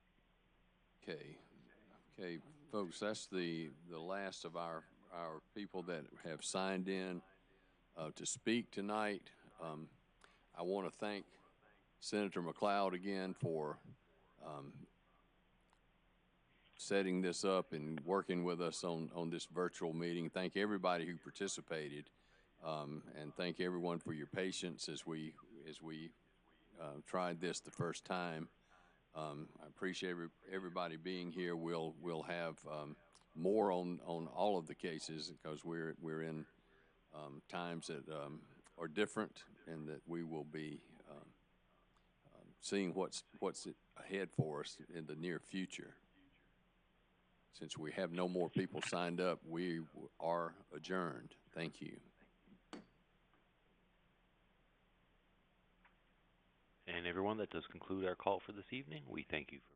Okay, folks, that's the last of our people that have signed in to speak tonight. I want to thank Senator McLeod again for setting this up and working with us on this virtual meeting. Thank everybody who participated, and thank everyone for your patience as we tried this the first time. I appreciate everybody being here. We'll have more on all of the cases because we're in times that are different, and that we will be seeing what's ahead for us in the near future. Since we have no more people signed up, we are adjourned. Thank you. And everyone, that does conclude our call for this evening. We thank you for